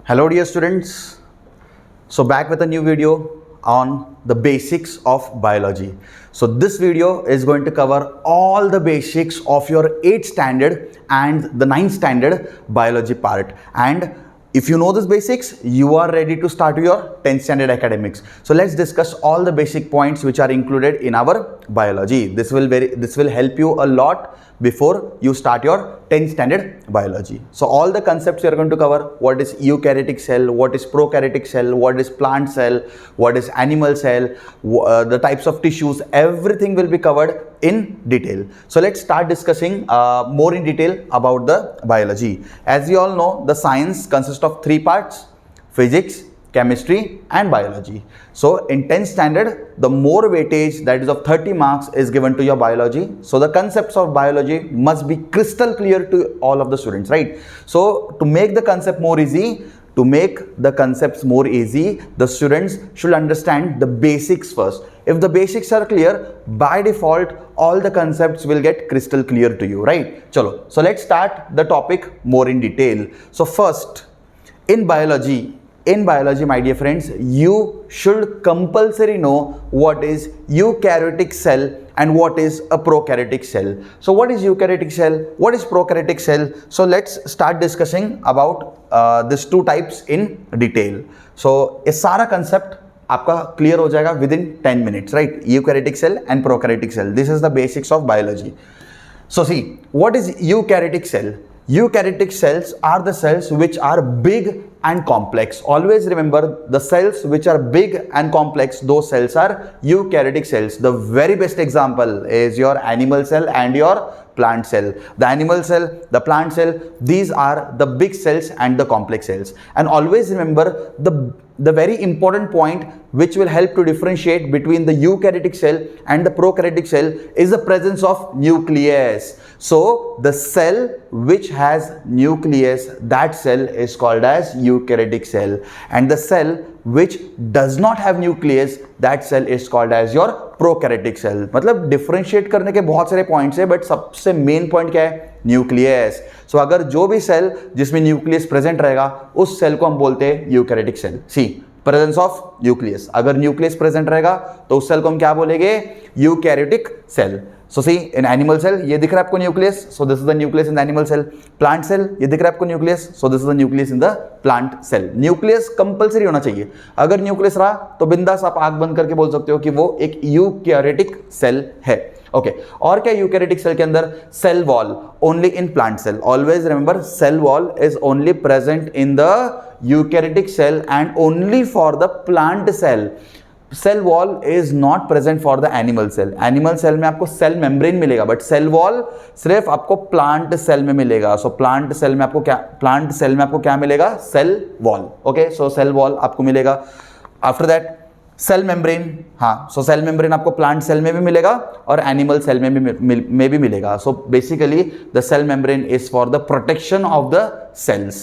Hello dear students, so back with a new video on the basics of biology. So this video is going to cover all the basics of your 8th standard and the 9th standard biology part, and if you know these basics, you are ready to start your 10th standard academics. So let's discuss all the basic points which are included in our biology. This will help you a lot before you start your 10th standard biology. So all the concepts we are going to cover: what is eukaryotic cell, what is prokaryotic cell, what is plant cell, what is animal cell, the types of tissues, everything will be covered in detail. So let's start discussing more in detail about the biology. As we all know, the science consists of 3 parts: physics, chemistry and biology. So in 10th standard, the more weightage, that is of 30 marks, is given to your biology. So the concepts of biology must be crystal clear to all of the students, right? So to make the concept more easy, the students should understand the basics first. If the basics are clear, by default all the concepts will get crystal clear to you, right? Chalo, so let's start the topic more in detail. So first, in biology, my dear friends, you should compulsory know what is eukaryotic cell and what is a prokaryotic cell. So what is eukaryotic cell? What is prokaryotic cell? So let's start discussing about these 2 types in detail. So ये सारा concept आपका clear हो जाएगा within 10 minutes, right? Eukaryotic cell and prokaryotic cell. This is the basics of biology. So see, what is eukaryotic cell? Eukaryotic cells are the cells which are big and complex. Always remember, the cells which are big and complex, those cells are eukaryotic cells. The very best example is your animal cell and your plant cell. The animal cell, the plant cell, these are the big cells and the complex cells. And always remember, the very important point which will help to differentiate between the eukaryotic cell and the prokaryotic cell is the presence of nucleus. So the cell which has nucleus, that cell is called as eukaryotic cell, and the cell which does not have nucleus, that cell is called as your prokaryotic cell. मतलब differentiate करने के बहुत सारे points है, but सबसे main point क्या है? Nucleus. सो अगर जो भी सेल जिसमें न्यूक्लियस प्रेजेंट रहेगा, उस सेल को हम बोलते हैं eukaryotic cell. See, presence of nucleus. अगर न्यूक्लियस प्रेजेंट रहेगा तो उस सेल को हम क्या बोलेंगे? Eukaryotic cell. So see, in animal cell ये दिख रहा है आपको nucleus, so this is the nucleus in the animal cell. Plant cell ये दिख रहा है आपको nucleus, so this is the nucleus in the plant cell. Nucleus compulsory होना चाहिए. अगर न्यूक्लियस रहा तो बिंदास आप आंख बंद करके बोल सकते हो कि वो एक यूकैरियोटिक सेल है. ओके, और क्या यूकैरियोटिक सेल के अंदर? Cell wall only in plant cell. Always remember, cell wall is only present in the eukaryotic cell and only for the plant cell. Cell wall is not present for the animal cell. Animal cell में आपको cell membrane मिलेगा, but cell wall सिर्फ आपको plant cell में मिलेगा. सो plant cell में आपको क्या मिलेगा? Cell wall. Okay, so cell wall आपको मिलेगा. After that cell membrane. हाँ, सो सेल मेम्ब्रेन आपको प्लांट सेल में भी मिलेगा और एनिमल सेल में भी मिलेगा. So basically the cell membrane is for the protection of the cells.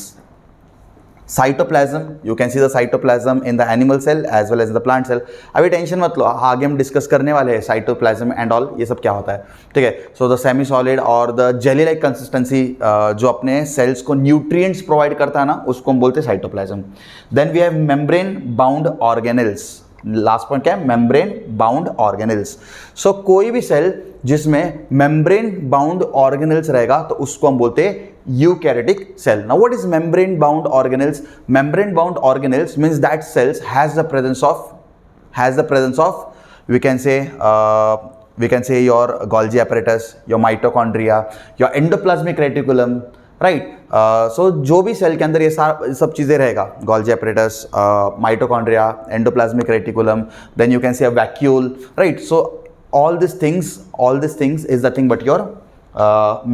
Cytoplasm, you can see the cytoplasm in the animal cell as well as the plant cell. अभी tension मत लो, आगे हम discuss करने वाले हैं साइटोप्लाज्म एंड ऑल, ये सब क्या होता है, ठीक है. सो द सेमी सॉलिड और द जेली लाइक कंसिस्टेंसी जो अपने सेल्स को न्यूट्रिएंट्स प्रोवाइड करता है ना, उसको हम बोलते हैं cytoplasm. Then we have membrane bound organelles. Last point क्या है? Membrane bound organelles. सो कोई भी सेल जिसमें मेम्ब्रेन बाउंड ऑर्गेनेल्स रहेगा तो उसको हम बोलते हैं eukaryotic cell. Now what is membrane bound organelles? Membrane bound organelles means that cells has the presence of we can say your Golgi apparatus, your mitochondria, your endoplasmic reticulum, right. So जो भी cell के अंदर ये सब चीज़ें रहेगा, Golgi apparatus, mitochondria, endoplasmic reticulum, then you can say a vacuole, right? So all these things is the thing but your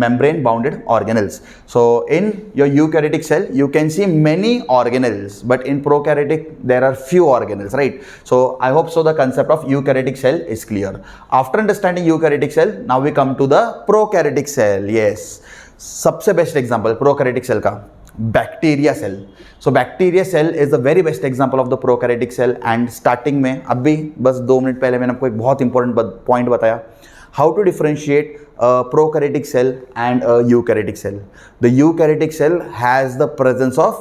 membrane bounded organelles. So in your eukaryotic cell you can see many organelles, but in prokaryotic there are few organelles, right? So I hope so the concept of eukaryotic cell is clear. After understanding eukaryotic cell, now we come to the prokaryotic cell. Yes, सबसे best example prokaryotic cell का bacteria cell. So bacteria cell is the very best example of the prokaryotic cell. And starting में अभी बस 2 minute पहले मैंने आपको एक बहुत इंपॉर्टेंट पॉइंट बताया, how to differentiate a prokaryotic cell and a eukaryotic cell. The eukaryotic cell has the presence of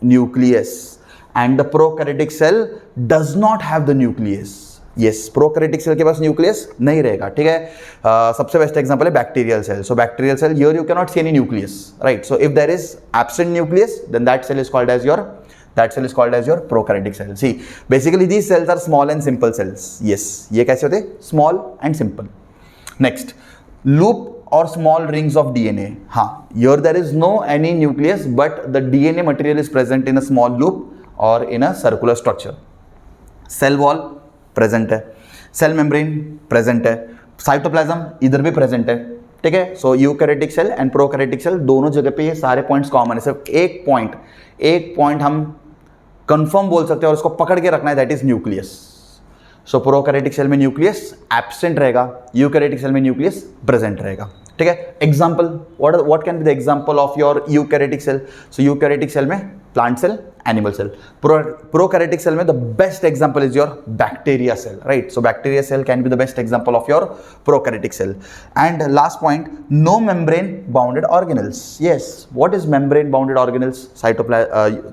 nucleus and the prokaryotic cell does not have the nucleus. Yes, prokaryotic cell के पास nucleus नहीं रहेगा, ठीक है. सबसे best example है bacterial cell. So bacterial cell, here you cannot see any nucleus, right? So if there is absent nucleus, then that cell is called as your prokaryotic cell. See, basically these cells are small and simple cells. Yes, ये कैसे होते हैं? Small and simple. Next, loop or small rings of DNA. हाँ, here there is no any nucleus, but the DNA material is present in a small loop or in a circular structure. Cell wall present है, cell membrane present है, cytoplasm इधर भी present है, ठीक है. So eukaryotic cell and prokaryotic cell दोनों जगह पे ये सारे points common है. सिर्फ एक point हम confirm बोल सकते हैं और उसको पकड़ के रखना है, that is nucleus. So prokaryotic cell में न्यूक्लियस एब्सेंट रहेगा, यूकैरियोटिक सेल में न्यूक्लियस प्रेजेंट रहेगा, ठीक है. Example, what can be the example of your eukaryotic cell? So eukaryotic cell में plant cell, animal cell. Prokaryotic cell में the best example is your bacteria cell, right? So bacteria cell can be the best example of your prokaryotic cell. And last point, no membrane bounded organelles. Yes, what is membrane bounded organelles?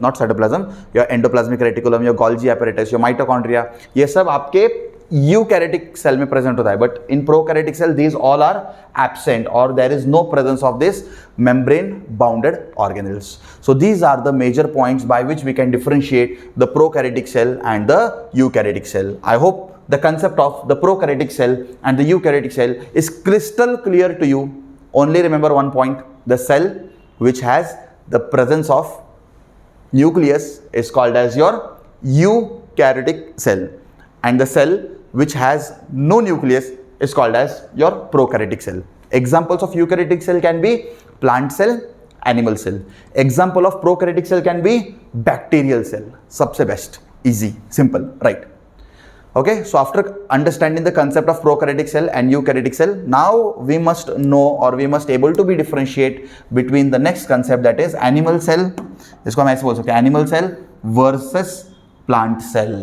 Not cytoplasm, your endoplasmic reticulum, your Golgi apparatus, your mitochondria, ये सब आपके eukaryotic cell में present होता है. But in prokaryotic cell these all are absent और there is no presence of this membrane bounded organelles. So these are the major points by which we can differentiate the prokaryotic cell and the eukaryotic cell. I hope the concept of the prokaryotic cell and the eukaryotic cell is crystal clear to you. Only remember one point: the cell which has the presence of nucleus is called as your eukaryotic cell, and the cell which has no nucleus is called as your prokaryotic cell. Examples of eukaryotic cell can be plant cell, animal cell. Example of prokaryotic cell can be bacterial cell. सबसे best, easy, simple, right? Okay, so after understanding the concept of prokaryotic cell and eukaryotic cell, now we must know or we must able to be differentiate between the next concept, that is animal cell. इसको हम ऐसे बोल सकते हैं, animal cell versus plant cell.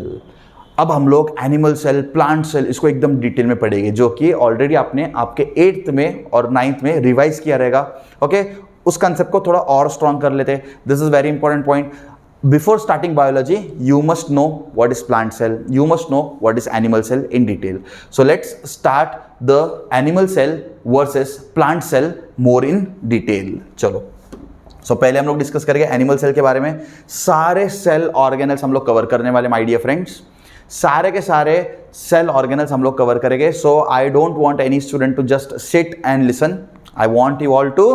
अब हम लोग animal cell, plant cell, इसको एकदम डिटेल में पढ़ेंगे, जो कि ऑलरेडी आपने आपके 8th में और 9th में रिवाइज किया रहेगा. ओके, उस कंसेप्ट को थोड़ा और स्ट्रॉन्ग कर लेते हैं. This is very important point. Before starting biology, you must know what is plant cell, you must know what is animal cell in detail. So let's start the animal cell versus plant cell more in detail. चलो, so पहले हम लोग discuss करेंगे animal cell के बारे में. सारे cell organelles हम लोग कवर करने वाले माय डियर फ्रेंड्स, सारे के सारे सेल ऑर्गेनल्स हम लोग कवर करेंगे. So I don't want any student to just sit and listen. I want you all to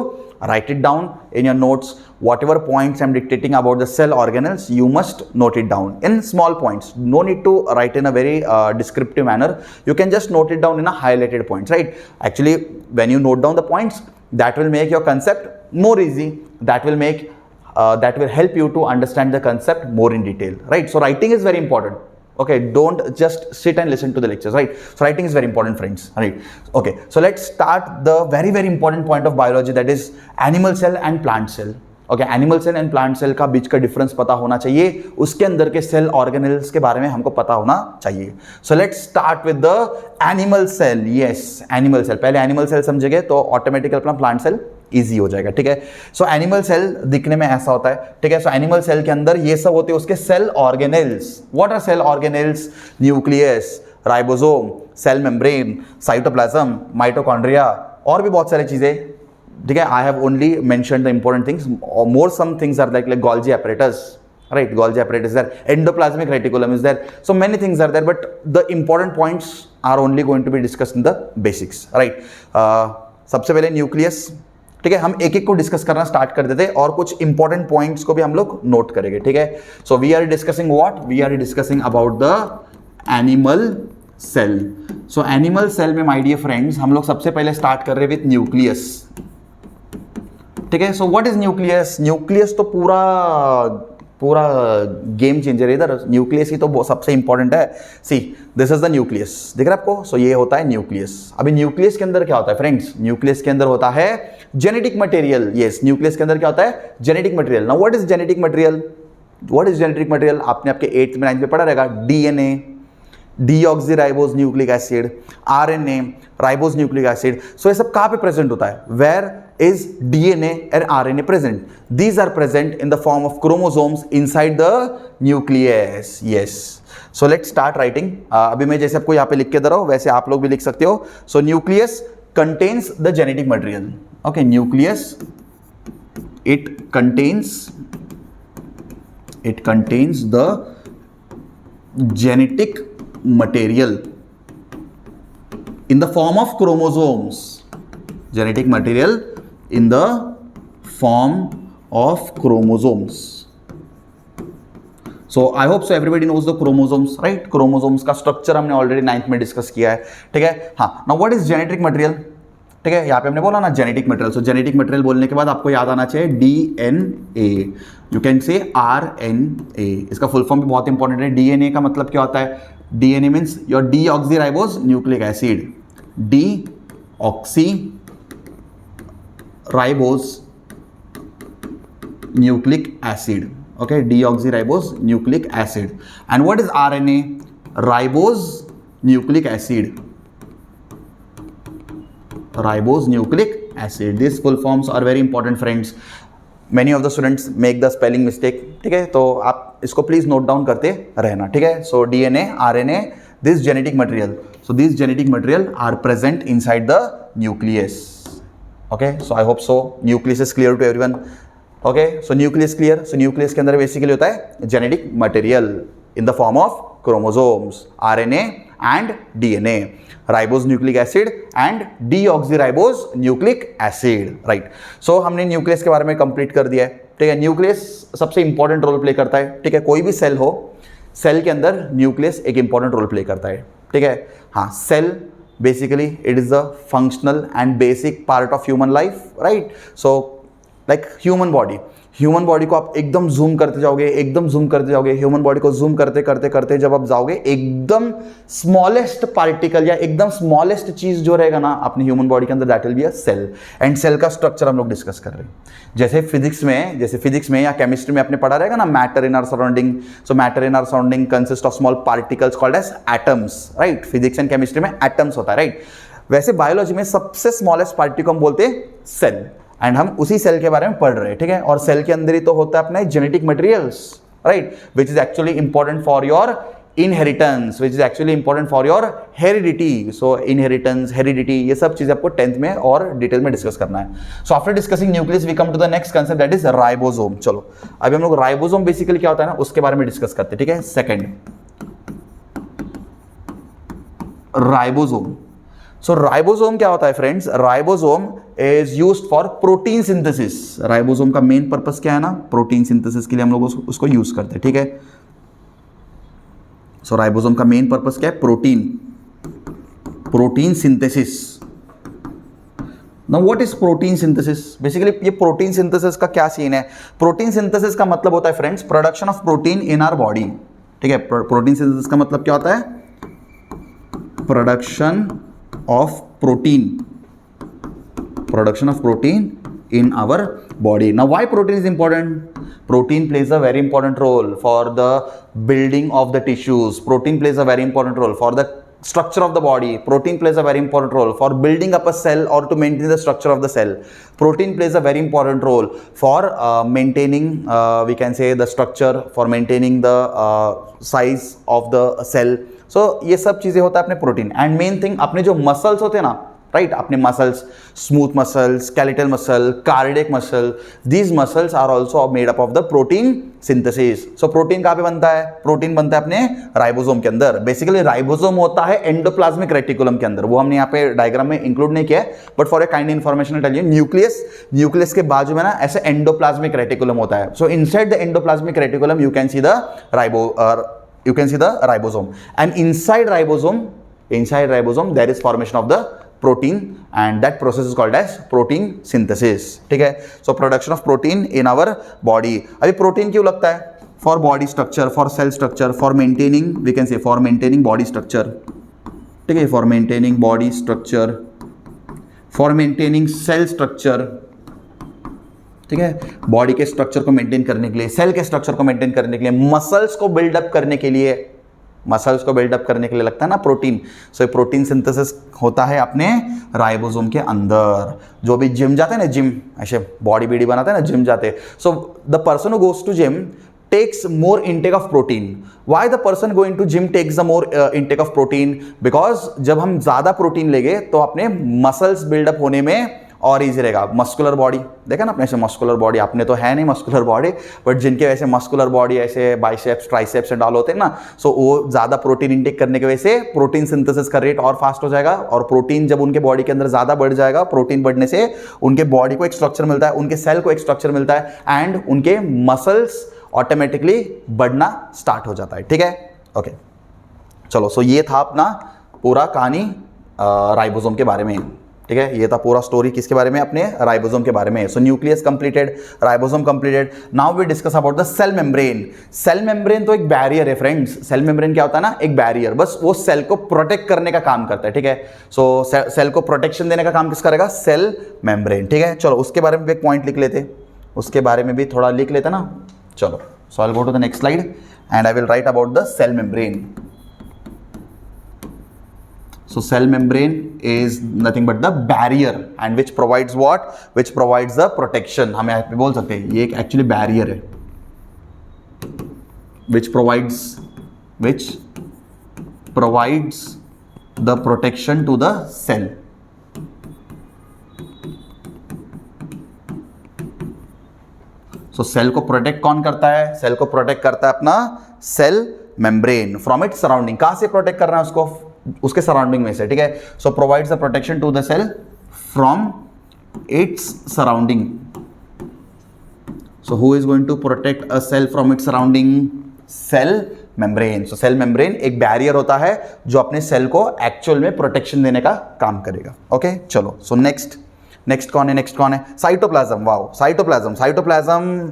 write it down in your notes. Whatever points I'm dictating about the cell organelles, you must note it down in small points. No need to write in a very descriptive manner. You can just note it down in a highlighted points, right? Actually, when you note down the points, that will make your concept more easy. That will help you to understand the concept more in detail, right? So writing is very important. Okay, don't just sit and listen to the lectures, right? So writing is very important, friends, right? Okay, so let's start the very very important point of biology, that is animal cell and plant cell. Okay, animal cell and plant cell का बीच का difference पता होना चाहिए, उसके अंदर के cell organelles के बारे में हमको पता होना चाहिए. So let's start with the animal cell. Yes, animal cell. पहले animal cell समझेंगे तो ऑटोमेटिक अपना प्लांट सेल ईजी हो जाएगा, ठीक है. सो एनिमल सेल दिखने में ऐसा होता है, ठीक है. सो एनिमल सेल के अंदर ये सब होते हैं उसके cell organelles. What are cell organelles? Nucleus, ribosome, cell membrane, cytoplasm, mitochondria, और भी बहुत सारी चीजें, ठीक है. I have only mentioned the important things. More some things are like Golgi apparatus, right? Golgi apparatus is there, endoplasmic reticulum is there, so many things are there, but the important points are only going to be discussed in the basics, right? सबसे पहले nucleus, ठीक है. हम एक एक को discuss करना start कर देते हैं और कुछ इंपॉर्टेंट पॉइंट्स को भी हम लोग नोट करेंगे, ठीक है. So we are discussing what? We are discussing about the animal cell. So animal cell में माय डियर फ्रेंड्स हम लोग सबसे पहले स्टार्ट कर रहे हैं विद न्यूक्लियस, ठीक है. सो व्हाट इज न्यूक्लियस? न्यूक्लियस तो पूरा गेम चेंजर है इधर. न्यूक्लियस ही तो सबसे इंपॉर्टेंट है. सी, दिस इज द न्यूक्लियस, दिख रहा है आपको? सो ये होता है न्यूक्लियस. अभी न्यूक्लियस के अंदर क्या होता है फ्रेंड्स? न्यूक्लियस के अंदर होता है जेनेटिक मटेरियल. यस, न्यूक्लियस के अंदर क्या होता है? Genetic material. Now what is genetic material? What is genetic material? आपने आपके 8th में 9th में पढ़ा रहेगा. DNA, deoxyribose nucleic acid, RNA, ribose nucleic acid. So ये सब कहाँ पे प्रेजेंट होता है? Where is DNA and RNA present? These are present in the form of chromosomes inside the nucleus. Yes. So let's start writing. अभी मैं जैसे आपको यहाँ पे लिख के दे रहा हूँ वैसे आप लोग भी लिख सकते हो. So nucleus contains the genetic material. Okay, nucleus it contains the genetic material in the form of chromosomes. Genetic material in the form of chromosomes. So I hope so everybody knows the chromosomes, right? Chromosomes का structure हमने already 9th में discuss किया है, ठीक है. हाँ, now what is genetic material? ठीक है, यहाँ पे हमने बोला ना genetic material. So genetic material बोलने के बाद आपको याद आना चाहिए DNA. You can say RNA. इसका full form भी बहुत important है. DNA का मतलब क्या होता है? DNA means your deoxyribose nucleic acid. Deoxyribose nucleic acid. Okay, deoxyribose nucleic acid. And what is RNA? Ribose nucleic acid. Ribose nucleic acid. These full forms are very important, friends. Many of the students make the spelling mistake. ठीक है, तो आप इसको please note down करते रहना. ठीक है, so DNA, RNA, this genetic material. So these genetic material are present inside the nucleus. Okay, so I hope so nucleus is clear to everyone. Okay, so nucleus clear. So nucleus के अंदर basically होता है genetic material in the form of chromosomes, RNA and DNA, ribose nucleic acid and deoxyribose nucleic acid, right? So हमने nucleus के बारे में complete कर दिया है. ठीक है, nucleus सबसे important role play करता है. ठीक है, कोई भी cell हो, cell के अंदर nucleus एक important role play करता है. ठीक है, हाँ, cell basically it is the functional and basic part of human life, right? So like human body को आप एकदम जूम करते जाओगे, ह्यूमन बॉडी को जूम करते करते जब आप जाओगे एकदम स्मॉलेस्ट पार्टिकल या एकदम स्मॉलेस्ट चीज जो रहेगा ना अपने ह्यूमन बॉडी के अंदर, that will be a cell. And cell का स्ट्रक्चर हम लोग डिस्कस कर रहे हैं. जैसे फिजिक्स में या केमिस्ट्री में आपने पढ़ा रहेगा ना matter in our surrounding. So matter in our surrounding consist of small particles called as atoms, right? Physics and chemistry में एटम्स होता है, राइट? वैसे बायोलॉजी में सबसे स्मॉलेस्ट पार्टिकल को हम बोलते हैं सेल. एंड हम उसी सेल के बारे में पढ़ रहे हैं. ठीक है, और सेल के अंदर ही तो होता है अपना genetic materials, right? Which is actually important for your inheritance, which is actually important for your heredity. So inheritance, heredity, ये सब चीजें आपको 10th में और डिटेल में डिस्कस करना है. So after discussing nucleus we come to the next concept, that is ribosome. चलो अभी हम लोग राइबोसोम बेसिकली क्या होता है ना उसके बारे में डिस्कस करते हैं. ठीक है, सेकेंड राइबोसोम. सो राइबोसोम क्या होता है friends? Ribosome is used for protein synthesis. Ribosome का मेन पर्पस क्या है ना? प्रोटीन सिंथेसिस के लिए हम लोग उसको यूज करते हैं. ठीक है, सो राइबोसोम का मेन पर्पस क्या है? Protein synthesis. Now what is protein synthesis? Basically ये प्रोटीन सिंथेसिस का क्या सीन है? प्रोटीन सिंथेसिस का मतलब होता है friends production of protein in our body. ठीक है, प्रोटीन सिंथेसिस का मतलब क्या होता है? Production of protein in our body. Now why protein is important? Protein plays a very important role for the building of the tissues. Protein plays a very important role for the structure of the body. Protein plays a very important role for building up a cell or to maintain the structure of the cell. Protein plays a very important role for maintaining we can say the structure, for maintaining the size of the cell. So ये सब चीजें होता है अपने protein. And main thing अपने जो muscles होते हैं ना, राइट? अपने muscles, smooth muscle, skeletal muscle, cardiac muscle, these muscles are also made up of the protein synthesis. So protein कहाँ पे बनता है? प्रोटीन बनता है अपने राइबोसोम के अंदर. बेसिकली राइबोसोम होता है एंडोप्लाज्मिक रेटिकुलम के अंदर. वो हमने यहाँ पे डायग्राम में इंक्लूड नहीं किया है, but for a kind information tell you, nucleus के बाजू में ना ऐसे एंडोप्लाज्मिक रेटिकुलम होता है. So inside the endoplasmic reticulum you can see the ribosome, and inside ribosome there is formation of the protein, and that process is called as protein synthesis. ठीक है, so production of protein in our body. अभी protein क्यों लगता है? for body structure, for cell structure, for maintaining, we can say for maintaining body structure. ठीक है, for maintaining body structure, for maintaining cell structure. ठीक है, body के structure को मेंटेन करने के लिए, सेल के स्ट्रक्चर को मेंटेन करने के लिए, मसल्स को बिल्डअप करने के लिए, मसल्स को बिल्डअप करने के लिए लगता है ना प्रोटीन, सो ये प्रोटीन सिंथेसिस होता है अपने राइबोसोम के अंदर। जो भी जिम जाते हैं ना, जिम ऐसे बॉडी बीडी बनाते हैं ना, जिम जाते हैं, so the person who goes to gym takes more intake of protein. Why the person going to gym takes the more intake of protein? Because जब हम ज़्यादा प्रोटीन लेंगे तो अपने मसल्स बिल्डअप होने में और ईजी रहेगा। मस्कुलर बॉडी देखा ना अपने, ऐसे मस्कुलर बॉडी, अपने तो है नहीं मस्कुलर बॉडी, बट जिनके वैसे मस्कुलर बॉडी ऐसे बाइसेप्स ट्राइसेप्स एंड ऑल होते हैं ना, सो वो ज़्यादा प्रोटीन इंटेक करने की वजह से प्रोटीन सिंथेसिस का रेट और फास्ट हो जाएगा, और प्रोटीन जब उनके बॉडी के अंदर ज़्यादा बढ़ जाएगा, प्रोटीन बढ़ने से उनके बॉडी को एक स्ट्रक्चर मिलता है, उनके सेल को एक स्ट्रक्चर मिलता है, एंड उनके मसल्स ऑटोमेटिकली बढ़ना स्टार्ट हो जाता है। ठीक है, ओके चलो, सो ये था अपना पूरा कहानी राइबोसोम के बारे में। ठीक है, ये था पूरा स्टोरी किसके बारे में, अपने राइबोसोम के बारे में। So nucleus completed, ribosome completed, now we discuss about the cell membrane. Cell membrane तो एक बैरियर है फ्रेंड्स। सेल मेम्ब्रेन क्या होता है ना, एक बैरियर, बस वो सेल को प्रोटेक्ट करने का काम करता है। ठीक है, सो सेल को प्रोटेक्शन देने का काम किस करेगा, सेल मेम्ब्रेन। ठीक है, चलो उसके बारे में भी एक पॉइंट लिख लेते, उसके बारे में भी थोड़ा लिख लेते ना। चलो, so I'll go to the next slide and I will write about the cell membrane. So cell membrane is nothing but the barrier and which provides what? Which provides the protection. हम यहाँ पे बोल सकते हैं ये एक actually barrier है, which provides the protection to the cell. So cell को प्रोटेक्ट कौन करता है, सेल को प्रोटेक्ट करता है अपना cell membrane from its surrounding. कहां से प्रोटेक्ट कर रहा है उसको, उसके सराउंडिंग में से। ठीक है, so provides the protection to the cell from its surrounding. So who is going to protect a cell from its surrounding, cell membrane. So cell membrane एक बैरियर होता है जो अपने सेल को एक्चुअल में प्रोटेक्शन देने का काम करेगा। ओके चलो, सो नेक्स्ट कौन है, साइटोप्लाज्म। Wow, cytoplasm.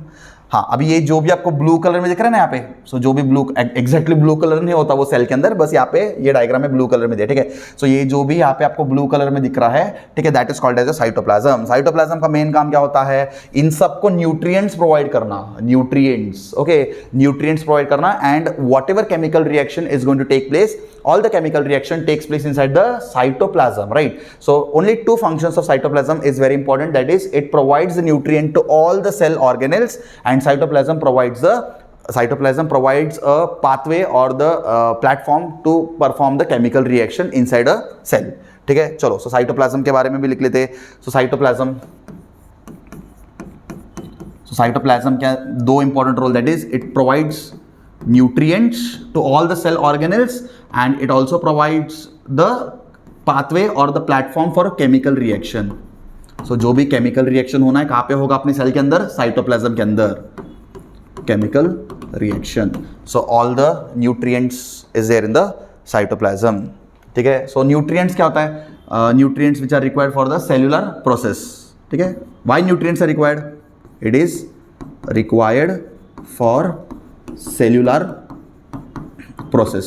हाँ, अभी ये जो भी आपको ब्लू कलर में दिख रहा है ना यहाँ पे, सो जो भी ब्लू, एग्जैक्टली ब्लू कलर नहीं होता वो सेल के अंदर, बस यहाँ पे ये डायग्राम में ब्लू कलर में दिया। ठीक है, सो ये जो भी यहाँ पे आपको ब्लू कलर में दिख रहा है, ठीक है, that is called as a cytoplasm. Cytoplasm का मेन काम क्या होता है, इन सबको न्यूट्रिएंट्स प्रोवाइड करना, न्यूट्रिएंट्स, ओके, न्यूट्रिएंट्स प्रोवाइड करना, and whatever chemical reaction is going to take place, all the chemical reaction takes place inside the cytoplasm, right? So only two functions of cytoplasm is very important, that is it provides the nutrient to all the cell organelles, and cytoplasm provides a pathway or the platform to perform the chemical reaction inside a cell. ठीक है, चलो, so cytoplasm के बारे में भी लिख लेते हैं। So cytoplasm क्या, दो important role, that is it provides nutrients to all the cell organelles and it also provides the pathway or the platform for chemical reaction. So जो भी chemical reaction होना है कहाँ पे होगा, अपने सेल के अंदर, साइटोप्लाज्म के अंदर, chemical reaction. So all the nutrients is there in the cytoplasm. ठीक है, so nutrients क्या होता है, nutrients which are required for the cellular process. ठीक है, why nutrients are required? It is required for cellular process.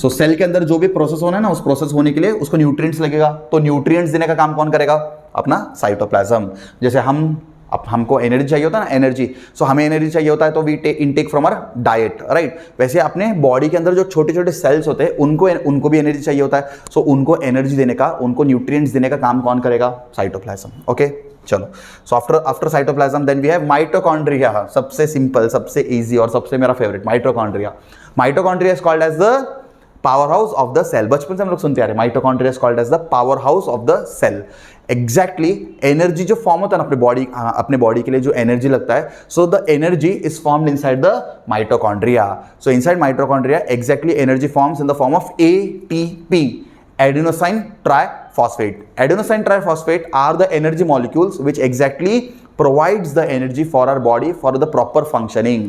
So cell के अंदर जो भी प्रोसेस होना है ना, उस प्रोसेस होने के लिए उसको न्यूट्रिएंट्स लगेगा, तो न्यूट्रिएंट्स देने का काम कौन करेगा, अपना साइटोप्लाज्म। जैसे हमको एनर्जी चाहिए होता है ना, एनर्जी, सो हमें एनर्जी चाहिए होता है तो we intake from our diet, right. वैसे अपने बॉडी के अंदर जो छोटे छोटे सेल्स होते हैं उनको भी एनर्जी चाहिए होता है, सो उनको एनर्जी देने का, उनको न्यूट्रिएंट्स देने का काम कौन करेगा, साइटोप्लाज्म। ओके चलो, so after cytoplasm then we have mitochondria. सबसे सिंपल, सबसे इजी और सबसे मेरा favourite, mitochondria is called as the power house of the cell. बचपन से हम लोग सुनते आ रहे हैं, mitochondria is called as the power house of the cell. Exactly energy जो फॉर्म होता है ना अपने बॉडी के लिए जो एनर्जी लगता है, so the energy is formed inside the mitochondria. So inside mitochondria exactly energy forms in the form of ATP, adenosine triphosphate. Adenosine triphosphate are the energy molecules which exactly provides the energy for our body for the proper functioning,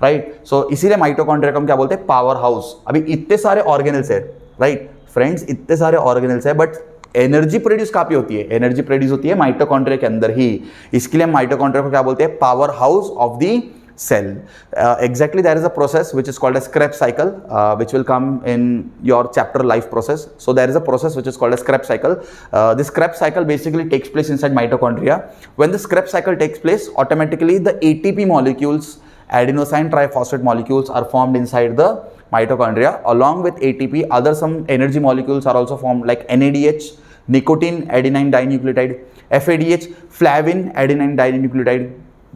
right? So इसीलिए mitochondria को हम क्या बोलते हैं, power house. अभी इतने सारे organelles है, राइट फ्रेंड्स, इतने सारे ऑर्गेनल्स है, बट एनर्जी प्रोड्यूस कहाँ पे होती है, एनर्जी प्रोड्यूस होती है माइटोकॉन्ड्रिया के अंदर ही। इसके लिए हम माइटोकॉन्ड्रिया को क्या बोलते हैं, power house of the cell. Exactly, there is a process which is called as Krebs cycle, which will come in your chapter life process. So there is a process which is called as Krebs cycle. This Krebs cycle basically takes place inside mitochondria. When this Krebs cycle takes place, automatically the ATP molecules, adenosine triphosphate molecules, are formed inside the mitochondria. Along with ATP, other some energy molecules are also formed like NADH, nicotine adenine dinucleotide, FADH, flavin adenine dinucleotide,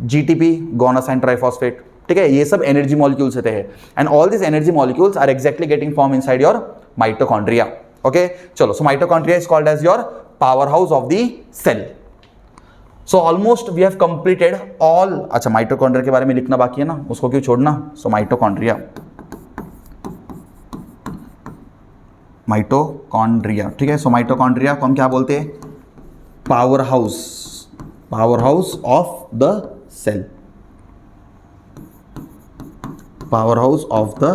GTP, guanosine triphosphate. ठीक है, ये सब energy molecules होते हैं and all this energy molecules are exactly getting form inside your mitochondria. Okay, चलो, so mitochondria is called as your power house of the cell. So almost we have completed all. अच्छा, mitochondria के बारे में लिखना बाकी है ना, उसको क्यों छोड़ना. सो माइटोकॉन्ड्रिया, माइटोकॉन्ड्रिया, ठीक है. सो माइटोकॉन्ड्रिया को हम क्या बोलते हैं, power house, power house of the cell. Powerhouse of the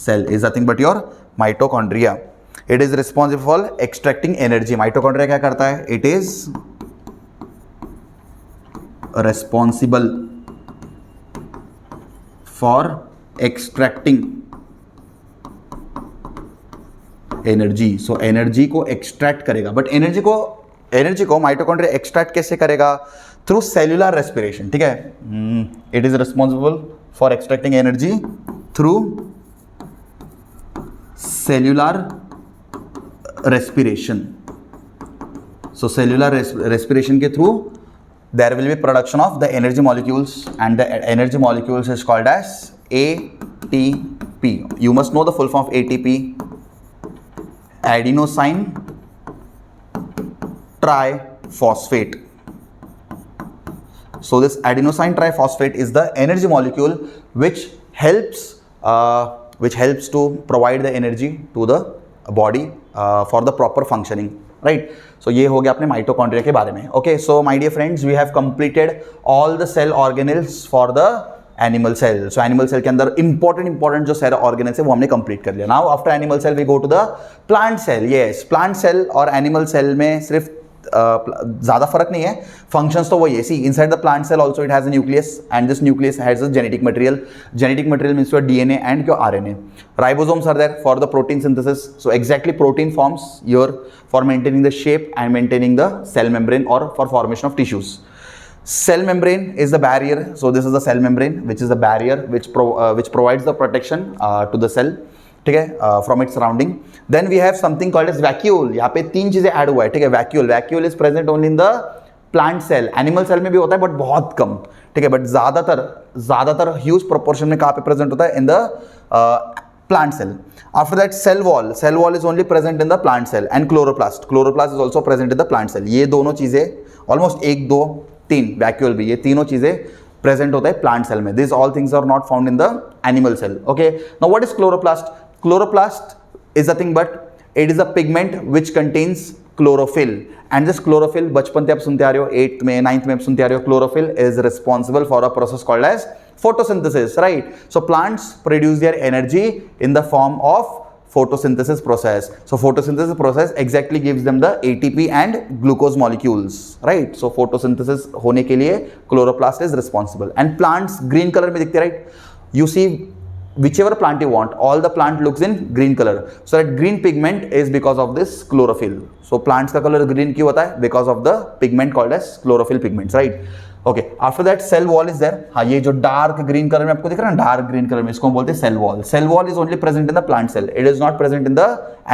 cell is nothing but your mitochondria. It is responsible for extracting energy. Mitochondria क्या करता है, it is responsible for extracting energy. So energy को extract करेगा, but energy को mitochondria extract कैसे करेगा, through cellular respiration. ठीक है, it is responsible for extracting energy through cellular respiration. So cellular respiration के through there will be production of the energy molecules, and the energy molecules is called as ATP. You must know the full form of ATP, adenosine triphosphate. So this adenosine triphosphate is the energy molecule which helps to provide the energy to the body for the proper functioning, right? So ये हो गया अपने mitochondria के बारे में. Okay, so my dear friends, we have completed all the cell organelles for the animal cell. So animal cell के अंदर important जो सेल ऑर्गेनल्स है वो हमने कंप्लीट कर लिया. Now after animal cell we go to the plant cell. Yes, plant cell और animal cell में सिर्फ ज़्यादा फर्क नहीं है, फंक्शंस तो वही है. See, inside the plant cell also it has a nucleus, and this nucleus has a genetic material. Genetic material means your DNA and your RNA. Ribosomes are there for the protein synthesis. So exactly protein forms here for maintaining the shape and maintaining the cell membrane or for formation of tissues. Cell membrane is the barrier. So this is the cell membrane, which is the barrier which provides the protection to the cell, ठीक है, from its surrounding. Then we have something called as vacuole. यहाँ पे 3 चीजें add हुआ है, ठीक है. Vacuole is present only in the plant cell. Animal cell में भी होता है बट बहुत कम, ठीक है, बट ज्यादातर ह्यूज प्रोपोर्शन में कहाँ पे प्रेजेंट होता है, in the plant cell. After that cell wall is only present in the plant cell. And chloroplast is also present in the plant cell. ये दोनों चीजें ऑलमोस्ट 1 2 3 वैक्यूल भी, ये तीनों चीजें प्रेजेंट होता है प्लांट सेल में. This all things are not found in the animal cell. Okay, now what is chloroplast? Chloroplast is nothing but it is a pigment which contains chlorophyll, and this chlorophyll बचपन से आप सुनते आ रहे हो, 8th में 9th में आप सुनते आ रहे हो. Chlorophyll is responsible for a process called as photosynthesis, right? So plants produce their energy in the form of photosynthesis process. So photosynthesis process exactly gives them the ATP and glucose molecules, right? So photosynthesis होने के लिए chloroplast is responsible. And plants green color में दिखते, right? You see, whichever plant you want, all the plant looks in green color. So that green pigment is because of this chlorophyll. So plants का color green क्यों होता है? Because of the pigment called as chlorophyll pigments, right? Okay. After that cell wall is there. हाँ, ये जो dark green color में आपको दिख रहा है ना, dark green color में, इसको हम बोलते हैं cell wall. Cell wall is only present in the plant cell. It is not present in the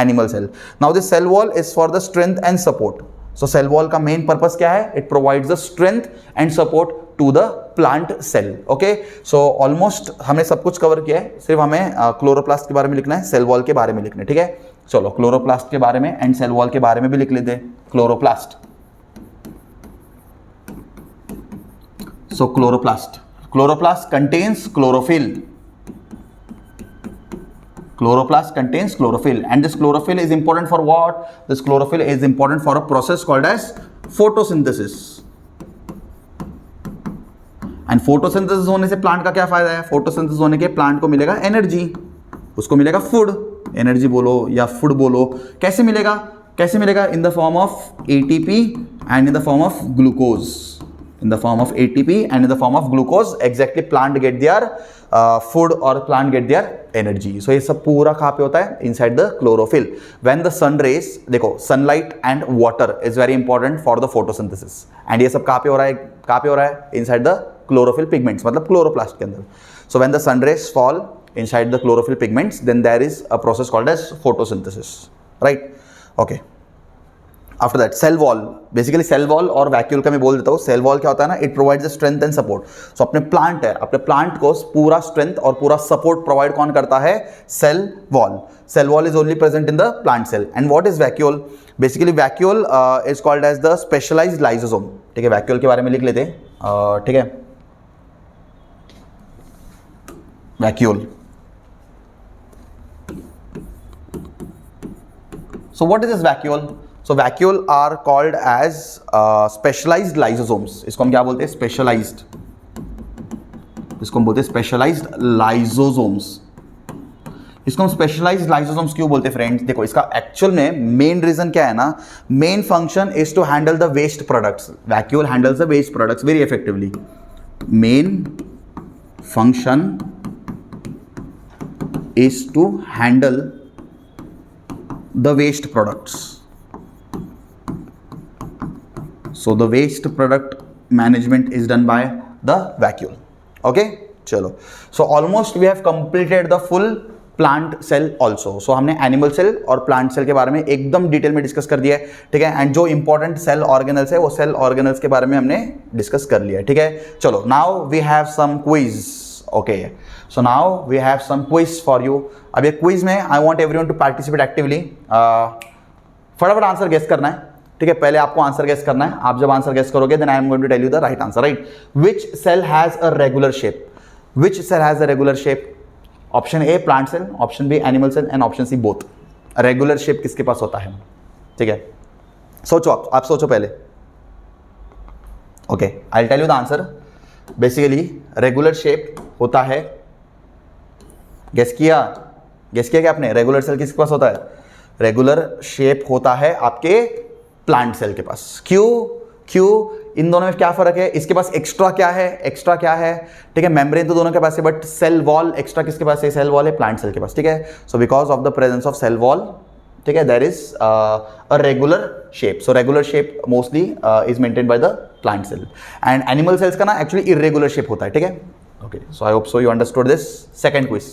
animal cell. Now this cell wall is for the strength and support. So cell wall का main purpose क्या है? It provides the strength and support to the plant cell. Okay, so almost हमने सब कुछ cover किया है, सिर्फ हमें क्लोरोप्लास्ट के बारे में लिखना है, सेल वॉल के बारे में लिखना है, ठीक है. चलो, क्लोरोप्लास्ट के बारे में एंड सेल वॉल के बारे में भी लिख लेते हैं. Chloroplast contains chlorophyll. Chloroplast contains chlorophyll, and this chlorophyll is important for what? This chlorophyll is important for a process called as photosynthesis. And photosynthesis होने से प्लांट का क्या फायदा है? फोटोसिंथेसिस होने के प्लांट को मिलेगा एनर्जी, उसको मिलेगा फूड. एनर्जी बोलो या फूड बोलो, कैसे मिलेगा? In the form of ATP and in the form of glucose. Exactly plant get their food और plant get their energy. So ये सब पूरा कहाँ पे होता है? Inside the chlorophyll. When the sun rays, देखो, sunlight and water is very important for the photosynthesis, and ये सब कहाँ पे हो रहा है? इनसाइड द chlorophyll pigments, मतलब क्लोरोप्लास्ट के अंदर. So when the sun rays fall inside the chlorophyll pigments, then there is a process called as photosynthesis, right? Okay. After that, cell wall. Basically cell wall और vacuole का मैं बोल देता हूँ. Cell wall क्या होता है ना, it provides the strength and support. So अपने plant है, अपने plant को पूरा strength और पूरा support provide कौन करता है? Cell wall. Cell wall is only present in the plant cell. And what is vacuole? Basically vacuole is called as the specialized lysosome. ठीक है, vacuole के बारे में लिख लेते हैं. ठीक है, vacuole. So what is this vacuole? So vacuole are called as specialized lysosomes. इसको हम क्या बोलते हैं? Specialized. इसको हम बोलते हैं specialized lysosomes. इसको हम स्पेशलाइज्ड लाइसोसोम्स क्यों बोलते हैं फ्रेंड्स? देखो इसका एक्चुअल में मेन रीजन क्या है ना, main function is to handle the waste products. Vacuole handles the waste products very effectively. Main function is to handle the waste products. So the waste product management is done by the vacuole. Okay, चलो. So almost we have completed the full plant cell also. So हमने animal cell और plant cell के बारे में एकदम detail में discuss कर दिया है. ठीक है, एंड जो इंपॉर्टेंट सेल ऑर्गेनल्स है वो सेल ऑर्गेनल्स के बारे में हमने डिस्कस कर लिया है. ठीक है, चलो. Now we have some quiz. Okay, so now we have some quiz for you. अब ये क्विज में I want everyone to participate actively. फटाफट आंसर गेस करना है. ठीक है, पहले आपको आंसर गेस करना है. आप जब आंसर गेस करोगे then I am going to tell you the right answer. Right, which cell has a regular shape? Which cell has a regular shape? Option A plant cell, option B animal cell and option C both. Regular shape किसके पास होता है? ठीक है, सोचो. आप सोचो पहले. Okay, I will tell you the answer. Basically regular shape होता है, गेस किया क्या आपने? रेगुलर सेल किसके पास होता है? रेगुलर शेप होता है आपके प्लांट सेल के पास. क्यों? इन दोनों में क्या फर्क है? इसके पास एक्स्ट्रा क्या है? ठीक है, मेम्ब्रेन तो दोनों के पास है, बट सेल वॉल एक्स्ट्रा किसके पास है? सेल वॉल है प्लांट सेल के पास. ठीक है, so because of the presence of cell wall, ठीक है, there is a regular shape. So regular shape mostly is maintained by the plant cell. And animal cells का ना एक्चुअली इरेगुलर शेप होता है. ठीक है, okay, so I hope so you understood this. Second quiz.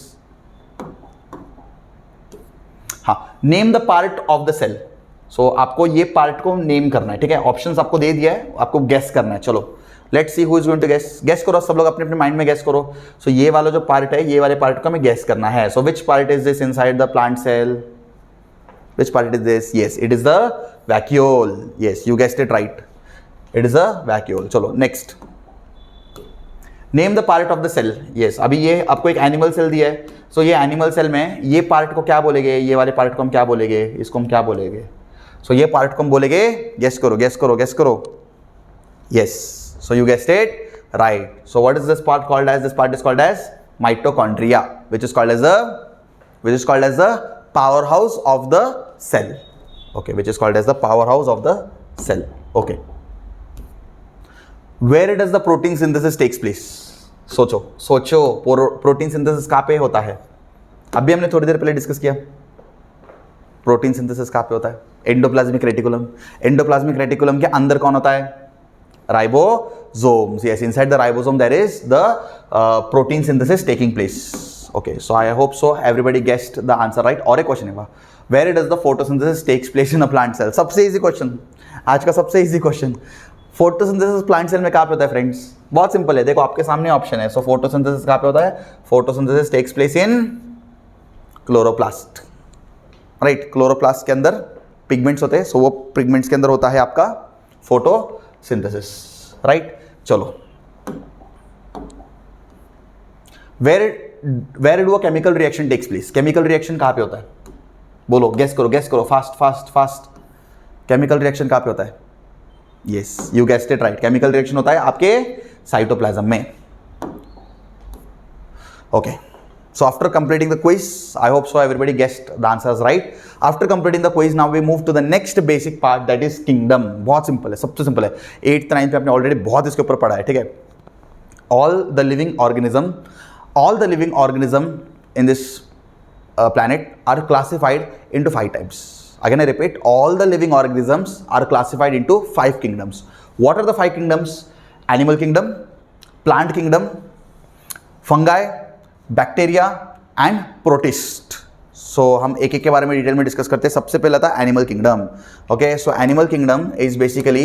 हाँ, name the part of the cell. So आपको ये part को नेम करना है. ठीक है, ऑप्शंस आपको दे दिया है, आपको गेस करना है. चलो, let's see who is going to guess. Guess करो सब लोग, अपने अपने माइंड में गेस करो. सो ये वाला जो पार्ट है, ये वाले पार्ट को हमें गेस करना है. So which part is this inside the plant cell? Which part is this? Yes, it is the vacuole. Yes, you guessed it right, it is the vacuole. चलो next, name the part of the cell. Yes, अभी ये आपको एक animal cell दिया है. सो ये animal cell में ये पार्ट को क्या बोलेंगे? ये वाले पार्ट को हम क्या बोलेंगे? इसको हम क्या बोलेंगे? सो ये पार्ट को हम बोलेंगे, गेस करो. Yes, so you guessed it right. So what is this part called as? This part is called as mitochondria, which is called as the powerhouse of the cell. Okay, which is called as the powerhouse of the cell. Okay, where does the protein synthesis takes place? सोचो protein synthesis कहाँ पे होता है? अभी हमने थोड़ी देर पहले discuss किया. प्रोटीन सिंथेसिस कहाँ पे होता है? Endoplasmic reticulum. एंडोप्लाज्मिक रेटिकुलम के अंदर कौन होता है? Ribosomes. Yes, inside the ribosome there is the protein synthesis taking place. Okay, so I hope so everybody guessed the answer right. और एक क्वेश्चन है, where does the photosynthesis takes place in a plant cell? सबसे easy question, आज का सबसे easy question. Photosynthesis plant cell में कहाँ पे होता है फ्रेंड्स? बहुत सिंपल है, देखो आपके सामने ऑप्शन है. सो फोटोसिंथेसिस कहाँ पे होता है? Photosynthesis takes place in chloroplast. Right, chloroplast के अंदर पिगमेंट्स होते हैं. सो वो पिगमेंट्स के अंदर होता है आपका फोटोसिंथेसिस. राइट, चलो. Where do a chemical reaction takes place? Chemical reaction कहाँ पे होता है? बोलो, गेस करो फास्ट. केमिकल रिएक्शन कहाँ पे होता है? Yes, you guessed it right. Chemical reaction होता है आपके साइटोप्लाज्म में. Okay, so after completing the quiz, I hope so everybody guessed the answers right. After completing the quiz, now we move to the next basic part, that is kingdom. बहुत simple है, सबसे simple है. 8th 9th पे आपने already बहुत इसके ऊपर पढ़ा है. ठीक है, all the living organism in this planet are classified into 5 types. Again I repeat, all the living organisms are classified into 5 kingdoms. What are the 5 kingdoms? Animal kingdom, plant kingdom, fungi, bacteria and protist. सो हम एक एक के बारे में detail में discuss करते हैं. सबसे पहला था animal kingdom. Okay, so animal kingdom is basically,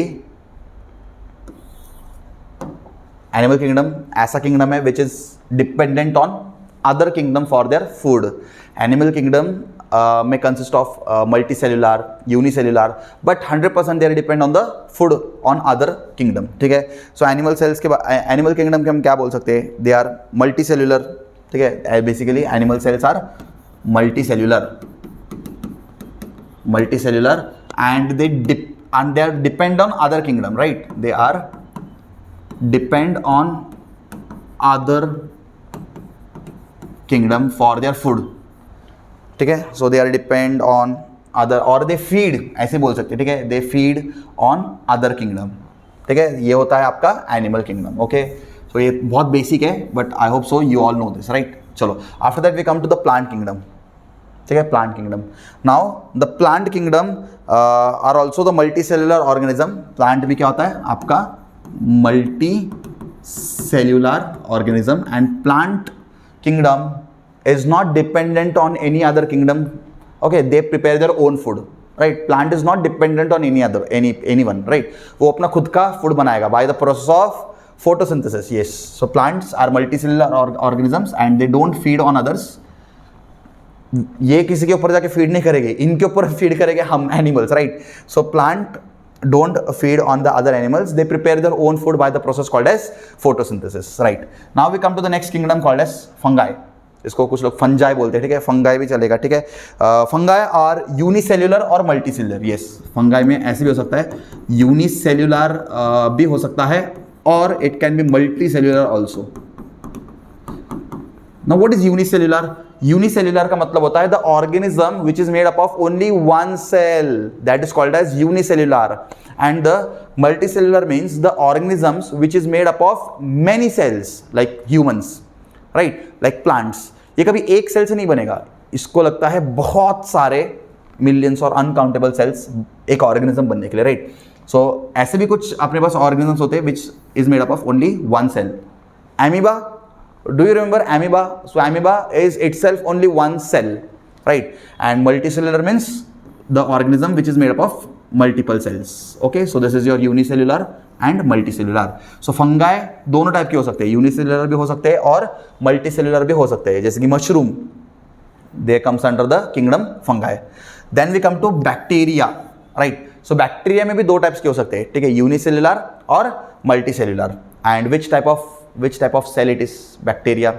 animal kingdom ऐसा किंगडम है which is dependent on other kingdom for their food. Animal kingdom में consist of multicellular, unicellular, but 100% they are depend on the food on other kingdom. ठीक है, so animal cells के animal kingdom के हम क्या बोल सकते हैं, दे आर मल्टी सेल्यूलर. ठीक है, basically animal cells are multicellular and they are depend on other kingdom, right? They are depend on other kingdom for their food. ठीक है, so they are depend on other or they feed, ऐसे बोल सकते हैं. ठीक है, they feed on other kingdom. ठीक है, ये होता है आपका एनिमल किंगडम. ओके, सो ये बहुत बेसिक है but I hope so you all know this, right? चलो, after that we come to the plant kingdom. ठीक है, plant kingdom. Now the plant kingdom are also the multicellular organism. Plant भी क्या होता है आपका multicellular organism and plant kingdom is not dependent on any other kingdom. Okay, they prepare their own food, right? Plant is not dependent on anyone, right? वो अपना खुद का food बनाएगा by the process of photosynthesis. Yes, so plants are multicellular organisms and they don't feed on others. ये किसी के ऊपर जाके फीड नहीं करेंगे, इनके ऊपर फीड करेंगे हम animals, right? So plant don't feed on the other animals, they prepare their own food by the process called as photosynthesis, right? Now we come to the next kingdom called as fungi. इसको कुछ लोग fungi बोलते हैं. ठीक है, fungi भी चलेगा. ठीक है, फंगाई आर यूनिसेल्यूलर और मल्टीसेल्यूलर. यस, फंगाई में ऐसे भी हो सकता है, यूनिसेल्यूलर भी हो सकता है और it can be multicellular also. Now what is unicellular? Unicellular का मतलब होता है the organism which is made up of only one cell, that is called as unicellular. And the multicellular means the organisms which is made up of many cells like humans, right, like plants. ये कभी एक cell से नहीं बनेगा, इसको लगता है बहुत सारे मिलियंस और अनकाउंटेबल सेल्स एक ऑर्गेनिज्म बनने के लिए, राइट? सो ऐसे भी कुछ अपने पास ऑर्गेनिजम्स होते हैं which is made up of only one cell. Amoeba, do you remember amoeba? So amoeba is itself only one cell, right? And multicellular means the organism which is made up of multiple cells. Okay, so this is your unicellular and multicellular. So fungi दोनों type के हो सकते हैं, unicellular भी हो सकते हैं और मल्टीसेल्युलर भी हो सकते हैं, जैसे कि mushroom, they comes under the kingdom fungi. Then we come to bacteria, right? So bacteria में भी दो टाइप्स के हो सकते हैं. ठीक है, यूनिसेल्युलर और multicellular. And which type of cell it is bacteria?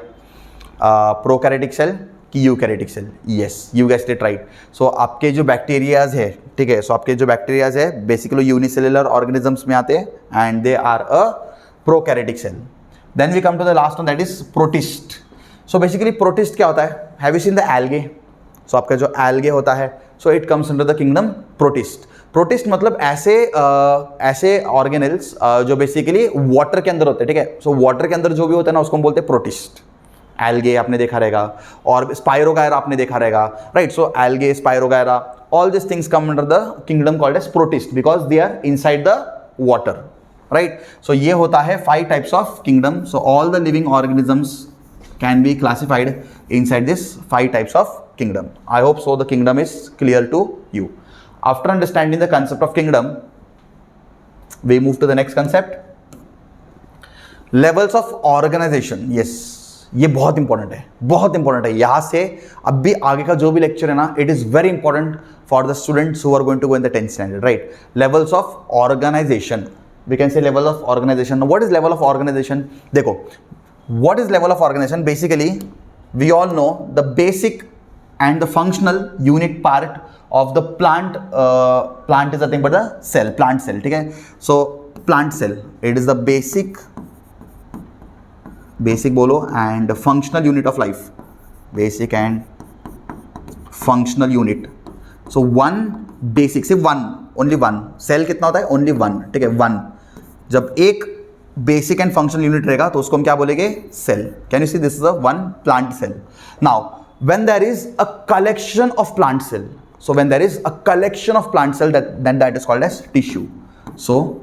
Prokaryotic cell कि eukaryotic cell? Yes, you guessed it right. So आपके जो बैक्टीरियाज है, ठीक है, सो आपके जो बैक्टीरियाज है बेसिकली यूनिसेल्युलर ऑर्गेनिजम्स में आते हैं and they are a prokaryotic cell. Then we come to the last one, that is protist. So basically protist क्या होता है? Have you seen the algae? So आपका जो एल्गे होता है, so it comes under the kingdom protist. Protist मतलब ऐसे organelles जो बेसिकली वाटर के अंदर होते हैं. ठीक है, सो वाटर के अंदर जो भी होता है ना उसको हम बोलते हैं प्रोटिस्ट. एल्गे आपने देखा रहेगा और स्पाइरोगायरा आपने देखा रहेगा, right? So algae, spirogyra, all these things come under the kingdom called as protist because they are inside the water, right? So ये होता है 5 types of kingdom. So all the living organisms can be classified inside this 5 types of kingdom. I hope so the kingdom is clear to you. After understanding the concept of kingdom, we move to the next concept, levels of organization. Yes, ये बहुत important है, बहुत important है. यहाँ से अब भी आगे का जो भी लेक्चर है ना, it is very important for the students who are going to go in the 10th standard, right? Levels of organisation, we can say level of organisation. What is level of organisation? देखो, what is level of organisation? Basically we all know the basic and the functional unit part of the plant. Plant is nothing but the cell, plant cell. ठीक है, so plant cell, it is the basic बोलो and functional unit of life, basic and functional unit. So one basic, सिर्फ one, only one. Cell कितना होता है? Only one. ठीक है, one. जब एक बेसिक एंड फंक्शनल यूनिट रहेगा तो उसको हम क्या बोलेंगे? Cell. Can you see this is a one plant cell. Now when there is a collection of plant cell, so when there is a collection of plant cell, then that is called as tissue. So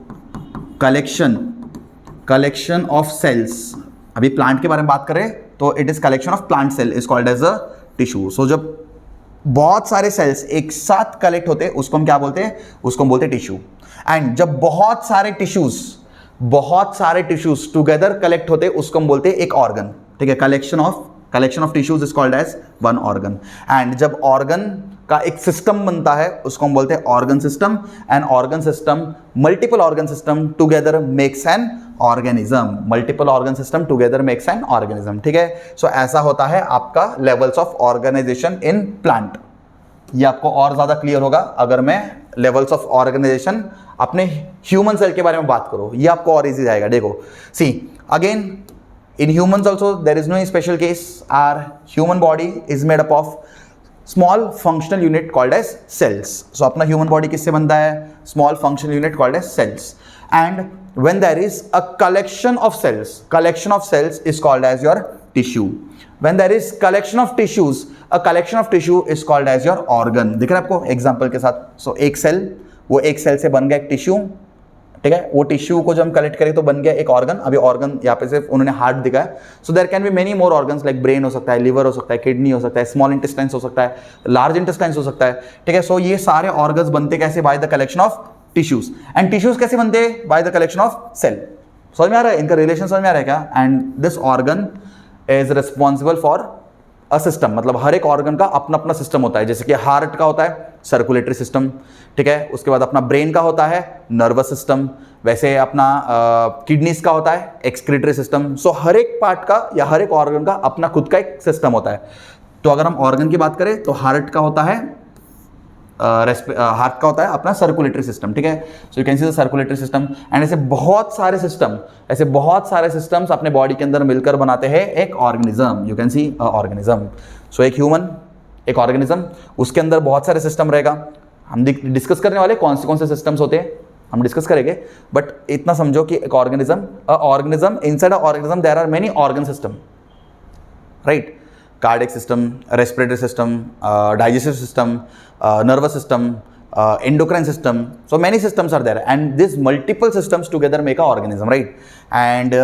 collection of cells, अभी plant के बारे में बात कर रहे हैं, तो it is collection of plant cell is called as a tissue. So जब बहुत सारे सेल्स एक साथ कलेक्ट होते हैं उसको हम क्या बोलते हैं, उसको हम बोलते हैं टिश्यू. एंड जब बहुत सारे टिश्यूज टुगेदर कलेक्ट होते हैं उसको हम बोलते हैं एक ऑर्गन. ठीक है, collection of tissues is called as one organ. And जब ऑर्गन का एक सिस्टम बनता है उसको हम बोलते हैं organ system. And organ system, multiple organ system together makes an organism. Multiple organ system together makes an organism. ठीक है, सो ऐसा होता है आपका levels of organisation in plant. ये आपको और ज्यादा क्लियर होगा अगर मैं लेवल्स ऑफ ऑर्गेनाइजेशन अपने ह्यूमन सेल के बारे में बात करूं. ये आपको और इजी जाएगा. देखो, see again in humans also there is no special case. Our human body is made up of small functional unit called as cells. So अपना human body किससे बनता है? Small functional unit called as cells. And when there is a collection of cells is called as your tissue. When there is collection of tissues, a collection of tissue is called as your organ. दिख रहा है आपको example के साथ. So एक cell, वो एक cell से बन गया एक टिश्यू. ठीक है, वो टिश्यू को जब हम कलेक्ट करें तो बन गया एक ऑर्गन. अभी ऑर्गन यहाँ पे सिर्फ उन्होंने हार्ट दिखाया. So there can be many more organs like brain हो सकता है, लिवर हो सकता है, किडनी हो सकता है, स्मॉल इंटेस्टाइन्स हो सकता है, लार्ज इंटेस्टाइन्स हो सकता है. ठीक है, सो ये सारे ऑर्गन्स बनते कैसे? By the collection of tissues. And tissues कैसे बनते हैं? By the collection of cell. समझ में आ रहा है? इनका रिलेशन समझ में आ रहा है क्या? And this organ is responsible for a system. मतलब हर एक ऑर्गन का अपना अपना सिस्टम होता है. जैसे कि हार्ट का होता है सर्कुलेटरी सिस्टम. ठीक है, उसके बाद अपना ब्रेन का होता है नर्वस सिस्टम. वैसे अपना किडनीज का होता है एक्सक्रीटरी सिस्टम. सो हर एक पार्ट का या हर एक ऑर्गन का अपना खुद का एक सिस्टम होता है. तो अगर हम ऑर्गन की बात करें तो हार्ट का होता है अपना सर्कुलेटरी सिस्टम. ठीक है, so you can see the circulatory system. And ऐसे बहुत सारे सिस्टम्स अपने बॉडी के अंदर मिलकर बनाते हैं एक organism. You can see organism. So एक ह्यूमन, एक ऑर्गेनिज्म, उसके अंदर बहुत सारे सिस्टम रहेगा. हम डिस्कस करने वाले कौन से सिस्टम्स होते हैं हम डिस्कस करेंगे. बट इतना समझो कि एक organism inside a organism there are many organ system, right? Cardiac system, respiratory system, digestive system, nervous system, endocrine system. So many systems are there, and these multiple systems together make a organism, right? And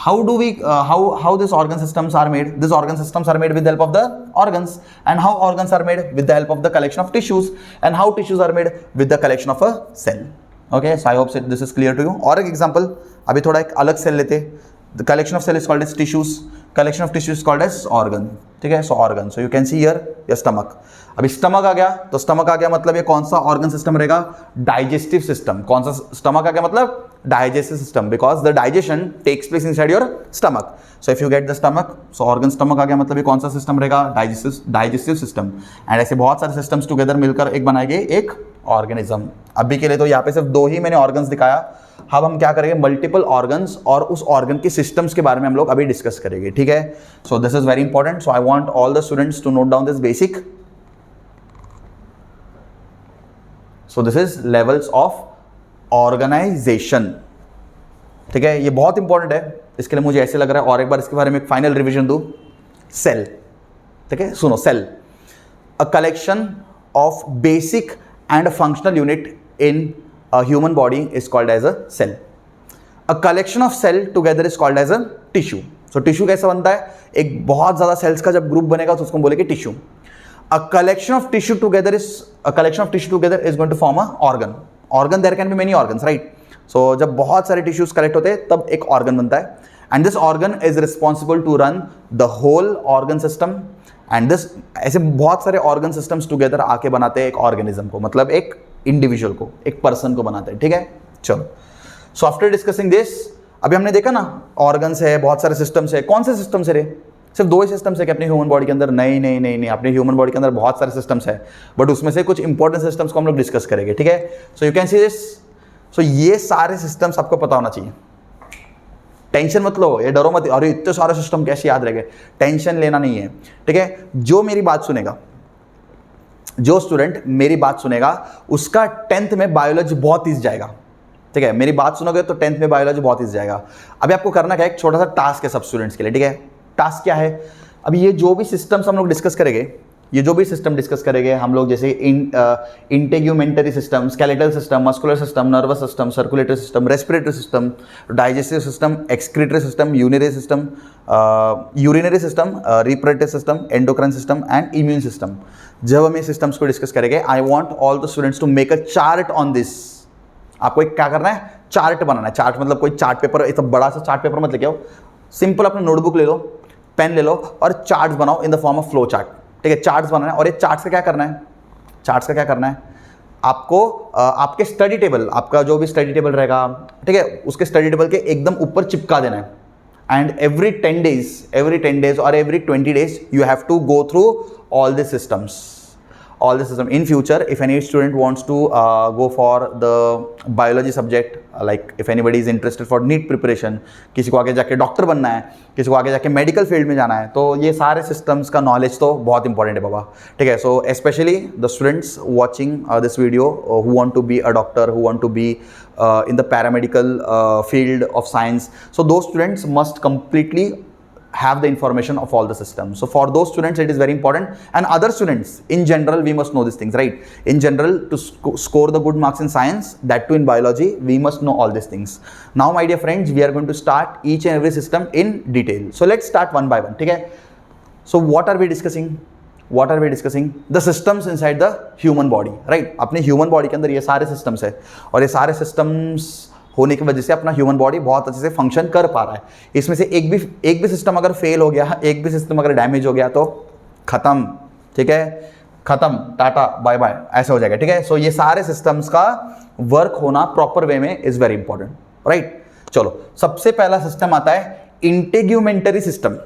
how do we how these organ systems are made? These organ systems are made with the help of the organs. And how organs are made? With the help of the collection of tissues. And how tissues are made? With the collection of a cell. Okay, so I hope this is clear to you. और एक example, अभी थोड़ा एक अलग cell लेते हैं. The collection of cell is called as tissues. Collection of tissues is called as organ. ठीक है, so organ. So you can see here your stomach. अभी स्टमक आ गया तो स्टमक आ गया मतलब ये कौन सा ऑर्गन सिस्टम रहेगा? Digestive system. कौन सा स्टमक आ गया मतलब? Digestive system, because the digestion takes place inside your stomach. So if you get the stomach, so organ stomach आ गया मतलब ये कौन सा सिस्टम रहेगा? Digestive system. एंड ऐसे बहुत सारे सिस्टम्स टुगेदर मिलकर एक बनाएंगे एक ऑर्गेनिज्म. अभी के लिए तो यहाँ पे सिर्फ 2 ही मैंने ऑर्गन्स दिखाया. अब हम क्या करेंगे? मल्टीपल ऑर्गन्स और उस ऑर्गन के सिस्टम्स के बारे में हम लोग अभी डिस्कस करेंगे. ठीक है, so this is very important. So I want all the students to note down this basic. So this is levels of organization. ठीक है, ये बहुत इंपॉर्टेंट है. इसके लिए मुझे ऐसे लग रहा है और एक बार इसके बारे में एक फाइनल रिवीजन दूं. सेल. ठीक है, सुनो. Cell, a collection of basic and functional unit in a human body is called as a cell. A collection of cell together is called as a tissue. So tissue कैसा बनता है? एक बहुत ज़्यादा cells का जब ग्रुप बनेगा तो उसको बोलेंगे tissue. A collection of tissue together is going to form a organ. Organ, there can be many organs, right? So जब बहुत सारे tissues कलेक्ट होते हैं तब एक organ बनता है. And this organ is responsible to run the whole organ system. And this ऐसे बहुत सारे organ systems together आके बनाते हैं एक organism को, मतलब एक इंडिविजुअल को, एक पर्सन को बनाते हैं. ठीक है, चलो. सो आफ्टर डिस्कसिंग दिस, अभी हमने देखा ना ऑर्गन्स है, बहुत सारे सिस्टम्स है. कौन से सिस्टम्स है रे? सिर्फ 2 ही सिस्टम्स है कि अपने ह्यूमन बॉडी के अंदर? नहीं, अपने ह्यूमन बॉडी के अंदर बहुत सारे सिस्टम्स है, बट उसमें से कुछ इंपॉर्टेंट सिस्टम्स को हम लोग डिस्कस करेंगे. ठीक है, so you can see this. So ये सारे सिस्टम्स आपको पता होना चाहिए. टेंशन मत लो, ये डरो मत, अरे इतने सारे सिस्टम कैसे याद रहेंगे. टेंशन लेना नहीं है. ठीक है, जो मेरी बात सुनेगा, जो स्टूडेंट मेरी बात सुनेगा उसका 10th में बायोलॉजी बहुत ईजी जाएगा. ठीक है, मेरी बात सुनोगे तो 10th में बायोलॉजी बहुत ईजी जाएगा. अभी आपको करना क्या है? एक छोटा सा टास्क है सब स्टूडेंट्स के लिए. ठीक है, टास्क क्या है? अभी ये जो भी सिस्टम्स हम लोग डिस्कस करेंगे, ये जो भी सिस्टम डिस्कस करेंगे हम लोग, जैसे integumentary system, skeletal system, muscular system, nervous system, circulatory system, respiratory system, digestive system, excretory system, urinary system, reproductive system, endocrine system and immune system, जब हम ये सिस्टम्स को डिस्कस करेंगे, I want all the students to make a chart on this. आपको एक क्या करना है, चार्ट बनाना है। चार्ट मतलब कोई चार्ट पेपर, इतना बड़ा सा चार्ट पेपर मत लेके आओ, सिंपल अपना नोटबुक ले लो, पेन ले लो और चार्ट्स बनाओ इन the form of flow chart. ठीक है, चार्ट्स बनाना है। और ये चार्ट्स का क्या करना है, चार्ट्स का क्या करना है, आपको आपके स्टडी टेबल, आपका जो भी स्टडी टेबल रहेगा, ठीक है, उसके स्टडी टेबल के एकदम ऊपर चिपका देना है। एंड एवरी 10 days और every 20 days you have to go through all the systems. In future, if any student wants to go for the biology subject, like if anybody is interested for NEET preparation, किसी को आगे जाके doctor बनना है, किसी को आगे जाके मेडिकल फील्ड में जाना है, तो ये सारे सिस्टम्स का नॉलेज तो बहुत इंपॉर्टेंट है बाबा। ठीक है, so specially the students watching this video who want to be a doctor, who want to be in the paramedical field of science, so those students must completely have the information of all the systems. So for those students it is very important, and other students in general we must know these things, right? In general, to score the good marks in science, that too in biology, we must know all these things. Now my dear friends, we are going to start each and every system in detail. So let's start one by one. ठीक है, so what are we discussing? The systems inside the human body, right? अपने human body के अंदर ये सारे systems है, और ये सारे systems होने की वजह से अपना ह्यूमन बॉडी बहुत अच्छे से फंक्शन कर पा रहा है। इसमें से एक भी सिस्टम अगर फेल हो गया, एक भी सिस्टम अगर डैमेज हो गया तो खत्म। ठीक है, खत्म, टाटा बाय बाय, ऐसा हो जाएगा। ठीक है, सो ये सारे सिस्टम्स का वर्क होना प्रॉपर वे में इज वेरी इंपॉर्टेंट, राइट? चलो, सबसे पहला सिस्टम आता है integumentary system.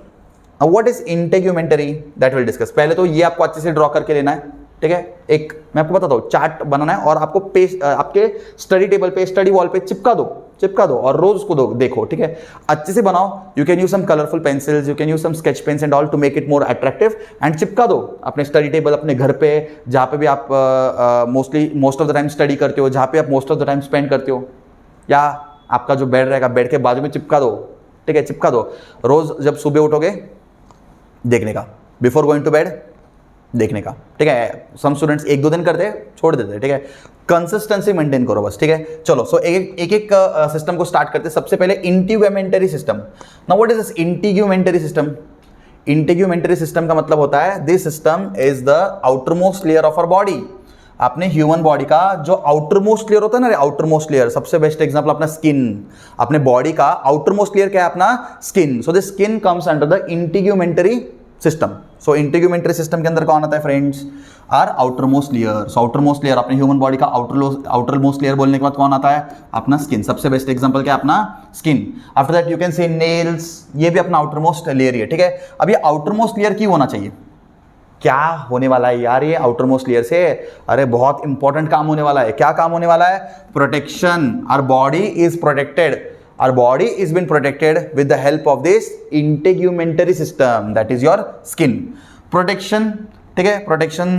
What is integumentary, that will discuss. पहले तो ये आपको अच्छे से ड्रॉ करके लेना है। ठीक है, एक मैं आपको बताता हूँ, चार्ट बनाना है और आपको आपके स्टडी टेबल पे, स्टडी वॉल पे चिपका दो और रोज उसको देखो। ठीक है, अच्छे से बनाओ। You can use some colourful pencils, you can use some sketch pens and all to make it more attractive, and चिपका दो अपने स्टडी टेबल, अपने घर पे, जहाँ पे भी आप most of the time study करते हो, जहाँ पे आप most of the time spend करते हो, या आपका जो बेड रहेगा, बेड के बाजू में चिपका दो। ठीक है, चिपका दो। रोज जब सुबह उठोगे देखने का, बिफोर गोइंग टू बेड देखने का। ठीक है, सम स्टूडेंट्स 1-2 दिन करते हैं, छोड़ देते हैं। ठीक है, कंसिस्टेंसी मेंटेन करो बस। ठीक है, चलो, सो एक सिस्टम को स्टार्ट करते हैं। सबसे पहले integumentary system. Now what is this integumentary system? Integumentary system का मतलब होता है, this system is the outermost layer of our body. अपने ह्यूमन बॉडी का जो आउटरमोस्ट लेयर होता है ना, आउटरमोस्ट लेयर, सबसे बेस्ट एग्जांपल अपना स्किन। अपने बॉडी का आउटरमोस्ट लेयर क्या है? अपना skin. So this skin comes under the integumentary system. So integumentary system के अंदर कौन आता है friends? Are outermost layer. So outermost layer, अपने ह्यूमन बॉडी का आउटरमोस्ट लेयर बोलने के बाद कौन आता है? अपना स्किन। सबसे बेस्ट एग्जांपल क्या है? अपना skin. After that you can say nails, ये भी अपना आउटरमोस्ट लेयर ही है। ठीक है, अब ये आउटरमोस्ट लेयर क्यों होना चाहिए? क्या होने वाला है यार ये आउटरमोस्ट लेयर से? अरे बहुत इंपॉर्टेंट काम होने वाला है। क्या काम होने वाला है? Protection. Our body is protected. Our body is been protected with the help of this integumentary system, that is your skin. Protection, ठीक है, protection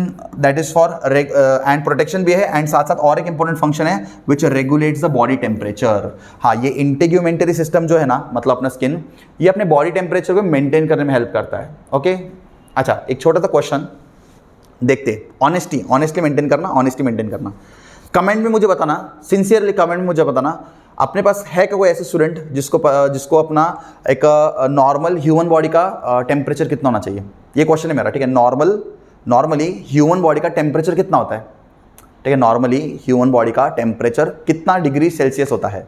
that is for and protection भी है, and साथ साथ और एक important function है which regulates the body temperature. हाँ, ये integumentary system जो है ना, मतलब अपना skin, ये अपने body temperature को maintain करने में help करता है। ओके, अच्छा, एक छोटा सा क्वेश्चन देखते। ऑनेस्टी मेंटेन करना। कमेंट में मुझे बताना, सिंसियरली कमेंट में मुझे बताना, अपने पास है क्या कोई ऐसे स्टूडेंट जिसको अपना एक नॉर्मल ह्यूमन बॉडी का टेम्परेचर कितना होना चाहिए? ये क्वेश्चन है मेरा। ठीक है, नॉर्मली ह्यूमन बॉडी का टेम्परेचर कितना होता है? ठीक है, नॉर्मली ह्यूमन बॉडी का टेम्परेचर कितना डिग्री सेल्सियस होता है?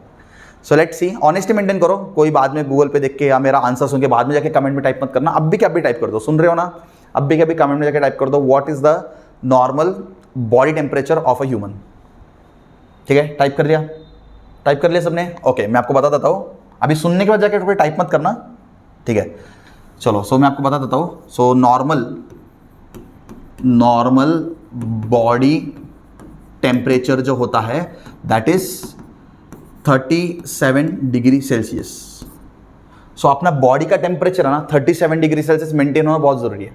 So let's see. Honesty maintain करो। कोई बाद में गूगल पे देख के या मेरा आंसर सुन के बाद में जाके कमेंट में टाइप मत करना। अब भी क्या भी टाइप कर दो, सुन रहे हो ना? अब भी क्या भी कमेंट में जाके टाइप कर दो, what is the normal body temperature of a human. ठीक है, टाइप कर लिया सबने? ओके, मैं आपको बता देता हूँ। अभी सुनने के बाद जाके कोई टाइप मत करना। ठीक है, चलो, सो मैं आपको बता देता हूँ। सो नॉर्मल बॉडी टेम्परेचर जो होता है दैट इज 37 डिग्री सेल्सियस। सो अपना बॉडी का टेम्परेचर है ना 37 डिग्री सेल्सियस मेंटेन होना बहुत जरूरी है।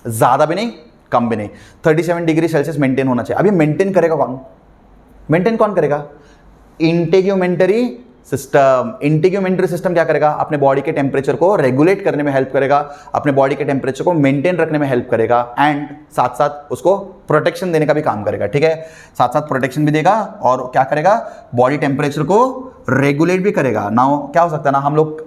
ज़्यादा भी नहीं, कम भी नहीं, 37 डिग्री सेल्सियस मेंटेन होना चाहिए। अभी मेंटेन करेगा कौन? इंटेग्यूमेंटरी सिस्टम। इंटीग्यूमेंट्री सिस्टम क्या करेगा, अपने बॉडी के टेम्परेचर को रेगुलेट करने में हेल्प करेगा, अपने बॉडी के टेम्परेचर को मेंटेन रखने में हेल्प करेगा एंड साथ साथ उसको प्रोटेक्शन देने का भी काम करेगा, ठीक है। साथ साथ प्रोटेक्शन भी देगा और क्या करेगा, बॉडी टेम्परेचर को रेगुलेट भी करेगा। नाउ क्या हो सकता है ना, हम लोग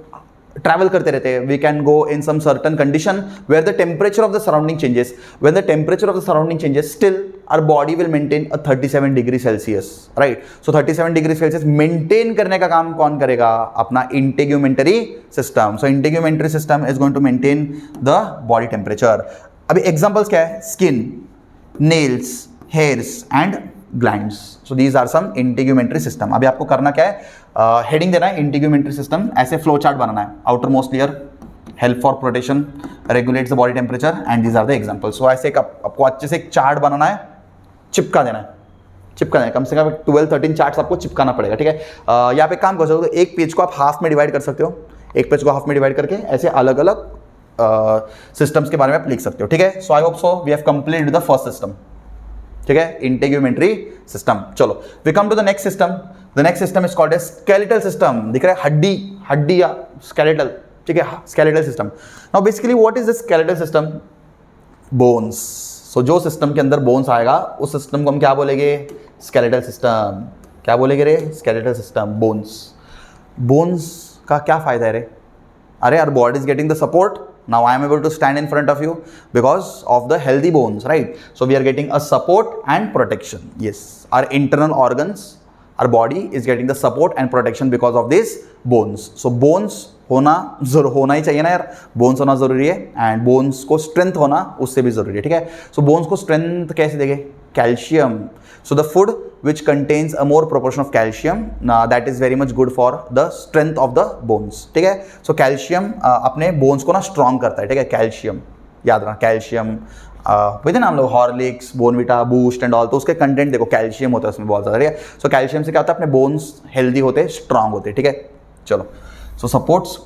ट्रैवल करते रहते हैं, we can go in some certain condition where the temperature of the surrounding changes, when the temperature of the surrounding changes still our body will maintain a 37 degree Celsius, right. So 37 degree Celsius maintain करने का काम कौन करेगा, अपना integumentary system. So integumentary system is going to maintain the body temperature. अभी examples क्या है, skin, nails, hairs and glands. So these are some integumentary system. अभी आपको करना क्या है, हेडिंग देना है इंटीग्यूमेंटरी सिस्टम, ऐसे फ्लो चार्ट बनाना है। Outer most layer help for protection, regulates the body temperature and these are the examples. So ऐसे आपको अच्छे से एक चार्ट बनाना है, चिपका देना है, चिपका देना है, कम से कम 12-13 चार्ट्स आपको चिपकाना पड़ेगा, ठीक है। यहाँ पे काम कर सकते हो, एक पेज को आप हाफ में डिवाइड कर सकते हो, एक पेज को हाफ में डिवाइड करके ऐसे अलग अलग सिस्टम्स के बारे में आप लिख सकते हो, ठीक है। So I hope so we have completed the first system, ठीक है, इंटीग्यूमेंटरी सिस्टम। चलो we come to the next system. The next system is called a skeletal system. दिख रहा है हड्डी, हड्डी या स्केलेटल, ठीक है, skeletal system. Now basically what is the skeletal system, bones. So जो सिस्टम के अंदर बोन्स आएगा उस सिस्टम को हम क्या बोलेंगे, स्केलेटल सिस्टम। क्या बोलेंगे रे, स्केलेटल सिस्टम, बोन्स। बोन्स का क्या फायदा है रे, अरे our body is getting the support. Now I am able to stand in front of you because of the healthy bones, right? So we are getting a support and protection. Yes, our internal organs, our body is getting the support and protection because of these bones. So bones होना ही चाहिए ना यार, bones होना जरूरी है and bones को strength होना उससे भी जरूरी है, ठीक है। सो बोन्स को स्ट्रेंथ कैसे देंगे, calcium. So the food which contains a more proportion of calcium that is very much good for the strength of the bones, ठीक है। सो कैल्शियम अपने बोन्स को ना स्ट्रॉन्ग करता है, ठीक है, कैल्शियम याद रखना। कैल्शियम वही ना हम लोग Horlicks, Bournvita, boost and all, तो उसके कंटेंट देखो कैल्शियम होता है उसमें बहुत ज़्यादा, ठीक है। सो कैल्शियम से क्या होता है, अपने बोन्स हेल्दी होते हैं, स्ट्रांग होते हैं, ठीक है। चलो सो सपोर्ट्स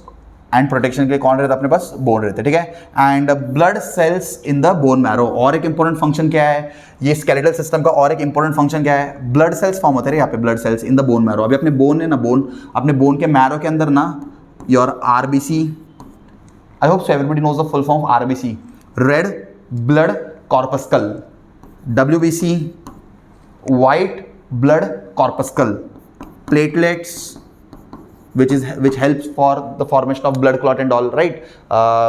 एंड प्रोटेक्शन के लिए कौन रहता है अपने पास, बोन रहते हैं, ठीक है। And blood cells in the bone marrow, और एक इंपॉर्टेंट फंक्शन क्या है, ये स्केलेटल सिस्टम का और एक इंपॉर्टेंट फंक्शन क्या है, ब्लड सेल्स फॉर्म होते हैं यहाँ पे, blood cells in the bone marrow. अभी अपने बोन है ना, बोन, अपने बोन के मैरो के अंदर ना your RBC, I hope so everybody knows the full form of RBC, red blood corpuscle, WBC white blood corpuscle, platelets which helps for the formation of blood clot and all, right?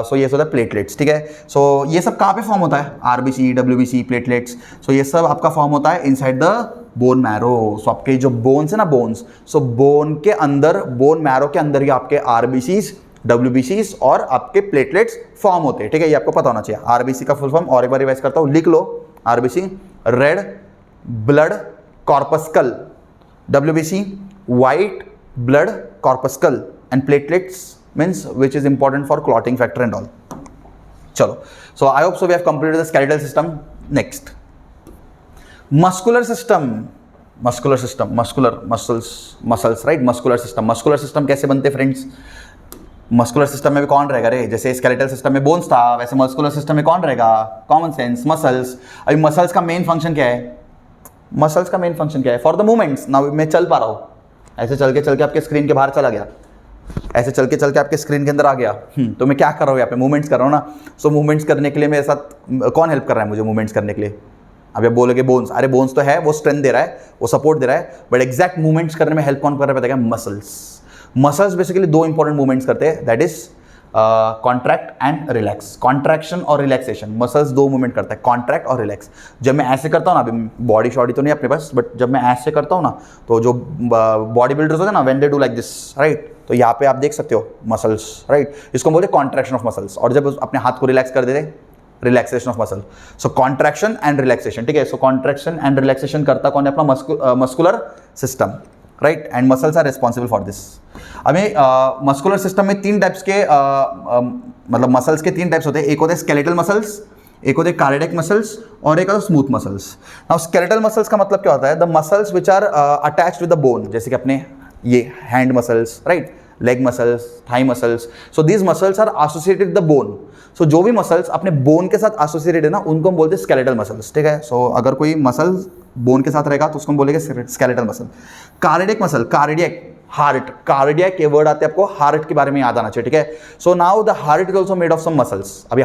So ये सब होता है platelets, ठीक है। सो ये सब कहाँ पे फॉर्म होता है, आरबीसी, डब्ल्यूबीसी, प्लेटलेट्स। सो ये सब आपका फॉर्म होता है इनसाइड द बोन मैरो। सो आपके जो बोन्स है ना, बोन्स, सो बोन के अंदर, बोन मैरो के अंदर ही आपके आरबीसीज, डब्ल्यूबीसीज और आपके प्लेटलेट्स फॉर्म होते हैं, ठीक है। ये आपको पता होना चाहिए। आरबीसी का फुल फॉर्म और एक बार रिवाइज करता हूँ, लिख लो। RBC red blood corpuscle, WBC white blood corpuscle and platelets means which is important for clotting factor and all. चलो, so I hope so we have completed the skeletal system. Next, muscular system. Muscular system, muscular muscles, right? Muscular system. Muscular system कैसे बनते friends, muscular system में भी कौन रहेगा रे, जैसे skeletal system में बोन्स था वैसे मस्कुलर सिस्टम में कौन रहेगा, कॉमन सेंस, मसल्स। अभी मसल्स का मेन फंक्शन क्या है, मसल्स का मेन फंक्शन क्या है, फॉर द मूवमेंट्स। नाउ मैं चल पा रहा हूँ, ऐसे चल के आपके स्क्रीन के बाहर चला गया, ऐसे चल के आपके स्क्रीन के अंदर आ गया, तो मैं क्या कर रहा हूँ यहाँ पे, मूवमेंट्स कर रहा हूँ ना। सो मूवमेंट्स करने के लिए मेरे साथ कौन हेल्प कर रहा है मुझे मूवमेंट्स करने के लिए, अब आप बोलोगे बोन्स, अरे बोन्स तो है, वो स्ट्रेंथ दे रहा है, वो सपोर्ट दे रहा है, बट एग्जैक्ट मूवमेंट्स करने में हेल्प कौन कर रहा है पता है, मसल्स। मसल्स बेसिकली दो इंपॉर्टेंट मूवमेंट्स करते हैं, that is contract and relax, contraction और रिलैक्सेशन। मसल्स दो मूवमेंट करता है, कॉन्ट्रैक्ट और रिलैक्स। जब मैं ऐसे करता हूँ ना, अभी बॉडी शॉडी तो नहीं अपने पास, बट जब मैं ऐसे करता हूँ ना, तो जो बॉडी बिल्डर्स होते हैं ना, when they do like this, right, तो यहाँ पे आप देख सकते हो मसल्स, राइट, इसको बोलते हैं कॉन्ट्रैक्शन ऑफ मसल्स। और जब अपने हाथ को रिलैक्स कर देते, relaxation of muscle. So contraction and relaxation, ठीक है। सो कॉन्ट्रैक्शन एंड रिलैक्सेशन करता कौन है, अपना muscular system, right, and muscles are responsible for this. हमें मस्कुलर सिस्टम में तीन टाइप्स के मतलब मसल्स के तीन टाइप्स होते हैं, एक होते हैं स्केलेटल मसल्स, एक होते हैं कार्डियक मसल्स और एक होता है smooth muscles. Now skeletal muscles का मतलब क्या होता है, the muscles which are attached with the bone, जैसे कि अपने ये hand muscles, right, leg muscles, thigh muscles. So these muscles are associated with the bone. So जो भी मसल्स अपने बोन के साथ एसोसिएटेड है ना, उनको हम बोलते हैं स्केलेटल मसल्स, ठीक है। सो अगर कोई मसल बोन के साथ रहेगा तो उसको हम बोलेंगे skeletal muscle. Cardiac muscle, cardiac heart, cardiac ये वर्ड आते हैं आपको, हार्ट के बारे में याद आना चाहिए, ठीक है। So now the heart is also made of some muscles. अभी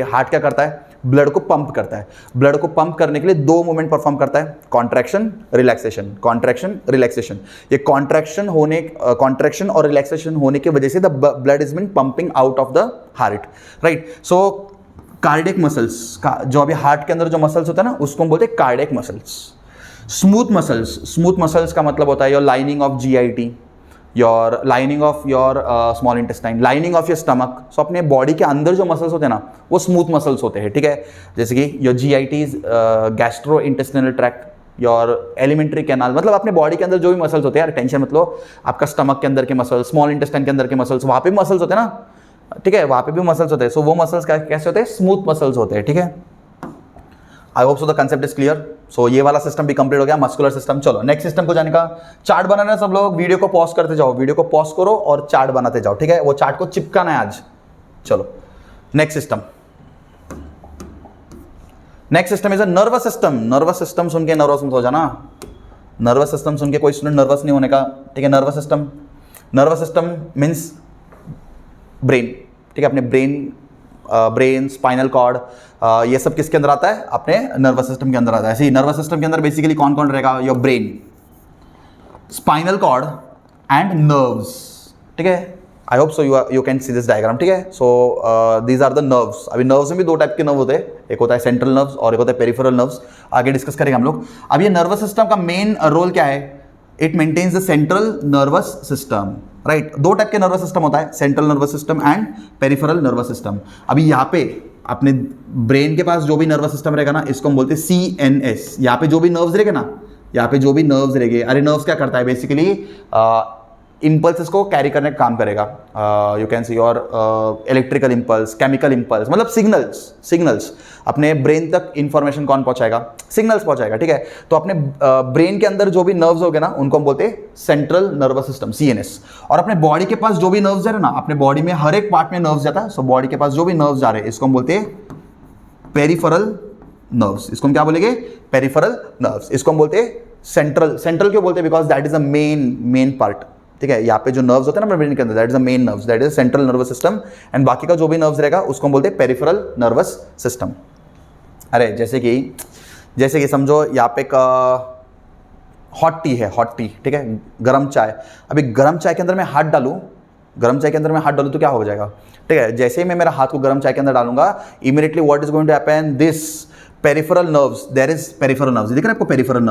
हार्ट क्या करता है, ब्लड को पंप करता है। ब्लड को पंप करने के लिए दो मूवमेंट परफॉर्म करता है, कॉन्ट्रैक्शन रिलैक्सेशन, कॉन्ट्रैक्शन रिलैक्सेशन। ये कॉन्ट्रैक्शन और रिलैक्सेशन होने की वजह से the blood is been pumping out of the heart, right. So cardiac muscles का जो अभी हार्ट के अंदर जो मसल्स होता है ना, उसको हम बोलते हैं कार्डियक मसल्स। स्मूथ मसल्स का मतलब होता है your lining of GIT, your lining of your small intestine, lining of your stomach. So अपने बॉडी के अंदर जो मसल्स होते हैं ना, वो स्मूथ मसल्स होते हैं, ठीक है। जैसे कि your GIT, gastro intestinal tract, your alimentary canal, मतलब अपने बॉडी के अंदर जो भी मसल्स होते हैं यार, टेंशन मतलब आपका स्टमक के अंदर के मसल्स, स्मॉल इंटेस्टाइन के अंदर के मसल्स, वहाँ पे मसल्स होते हैं ना, ठीक है, वहाँ पे भी मसल्स होते हैं। सो वो मसल्स कैसे होते हैं, स्मूथ मसल्स होते हैं, ठीक है। I hope so the concept is clear. So ये वाला सिस्टम भी कंप्लीट हो गया, मस्कुलर सिस्टम। चलो नेक्स्ट सिस्टम को जाने का, चार्ट बनाना है सब लोग, वीडियो को पॉज करते जाओ, वीडियो को पॉज करो और चार्ट बनाते जाओ, ठीक है। वो चार्ट को चिपकाना है आज। चलो next system is a nervous system. Nervous system सुन के नर्वस मत हो जाना, नर्वस सिस्टम सुन के कोई स्टूडेंट नर्वस नहीं होने का, ठीक है। नर्वस सिस्टम मीन्स ब्रेन, ठीक है। अपने ब्रेन, स्पाइनल कॉर्ड, ये सब किसके अंदर आता है, अपने नर्वस सिस्टम के अंदर आता है। ऐसे ही नर्वस सिस्टम के अंदर बेसिकली कौन कौन रहेगा, your brain, spinal cord and nerves, ठीक है। I hope so you can see this diagram, ठीक है। So these are the nerves. अभी नर्व्स में भी दो टाइप के नर्व होते हैं, एक होता है सेंट्रल नर्व्स और एक होता है पेरिफेरल नर्व्स। आगे डिस्कस करेंगे हम लोग। अब ये नर्वस सिस्टम का मेन रोल क्या है, it maintains the central nervous system, right. दो टाइप के नर्वस सिस्टम होता है, central nervous system and peripheral nervous system. अभी यहाँ पे अपने ब्रेन के पास जो भी नर्वस सिस्टम रहेगा ना, इसको हम बोलते हैं CNS। यहाँ पे जो भी नर्व्स रहेंगे ना, यहाँ पे जो भी नर्व्स रहेंगे, अरे नर्व्स क्या करता है बेसिकली, इंपल्सेस को कैरी करने का काम करेगा। You can see your electrical impulse, chemical impulse, मतलब सिग्नल्स अपने ब्रेन तक इंफॉर्मेशन कौन पहुंचाएगा, सिग्नल्स पहुंचाएगा, ठीक है। तो अपने ब्रेन के अंदर जो भी नर्व्स हो गए ना, उनको हम बोलते हैं सेंट्रल नर्वस सिस्टम, CNS। और अपने बॉडी के पास जो भी नर्व्स जा रहे हैं ना, अपने बॉडी में हर एक पार्ट में नर्व्स जाता है। सो बॉडी के पास जो भी नर्व्स जा रहे हैं, इसको हम बोलते हैं पेरिफेरल नर्व्स। इसको हम क्या बोलेंगे, पेरिफेरल नर्व्स। इसको हम बोलते हैं सेंट्रल क्यों बोलते हैं, because that is the main part, ठीक है। यहाँ पे जो नर्व्स होते हैं ना ब्रेन के अंदर, that is the main nerves, that is central nervous system. And बाकी का जो भी नर्व्स रहेगा उसको हम बोलते हैं पेरिफेरल नर्वस सिस्टम। अरे जैसे कि समझो यहाँ पे हॉट टी है, ठीक है, गर्म चाय। अभी गर्म चाय के अंदर मैं हाथ डालूँ, तो क्या हो जाएगा, ठीक है। जैसे ही मैं मेरा हाथ को गर्म चाय के अंदर डालूंगा, immediately what is going to happen, this peripheral nerves, there is peripheral nerves, दिख रहा है आपको पेरिफेरल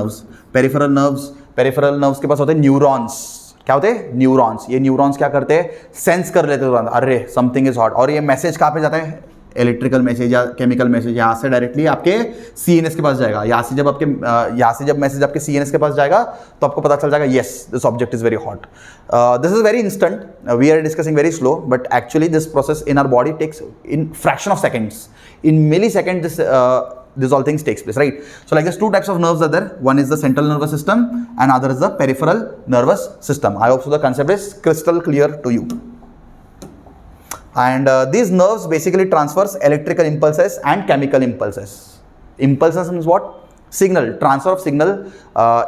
नर्व्स के पास होते हैं न्यूरॉन्स। क्या होते हैं, न्यूरॉन्स। ये न्यूरॉन्स क्या करते हैं, सेंस कर लेते हैं, अरे समथिंग इज हॉट। और ये मैसेज कहाँ पे जाता है, इलेक्ट्रिकल मैसेज या केमिकल मैसेज यहाँ से डायरेक्टली आपके CNS के पास जाएगा। यहाँ से जब मैसेज आपके CNS के पास जाएगा तो आपको पता चल जाएगा, yes this object is very hot. This is very instant, we are discussing very slow, but actually this process in our body takes in fraction of seconds, in millisecond this all things takes place, right? So like there's two types of nerves are there. One is the central nervous system and other is the peripheral nervous system. I hope so the concept is crystal clear to you. And these nerves basically transfers electrical impulses and chemical impulses. Impulses means what? Signal, transfer of signal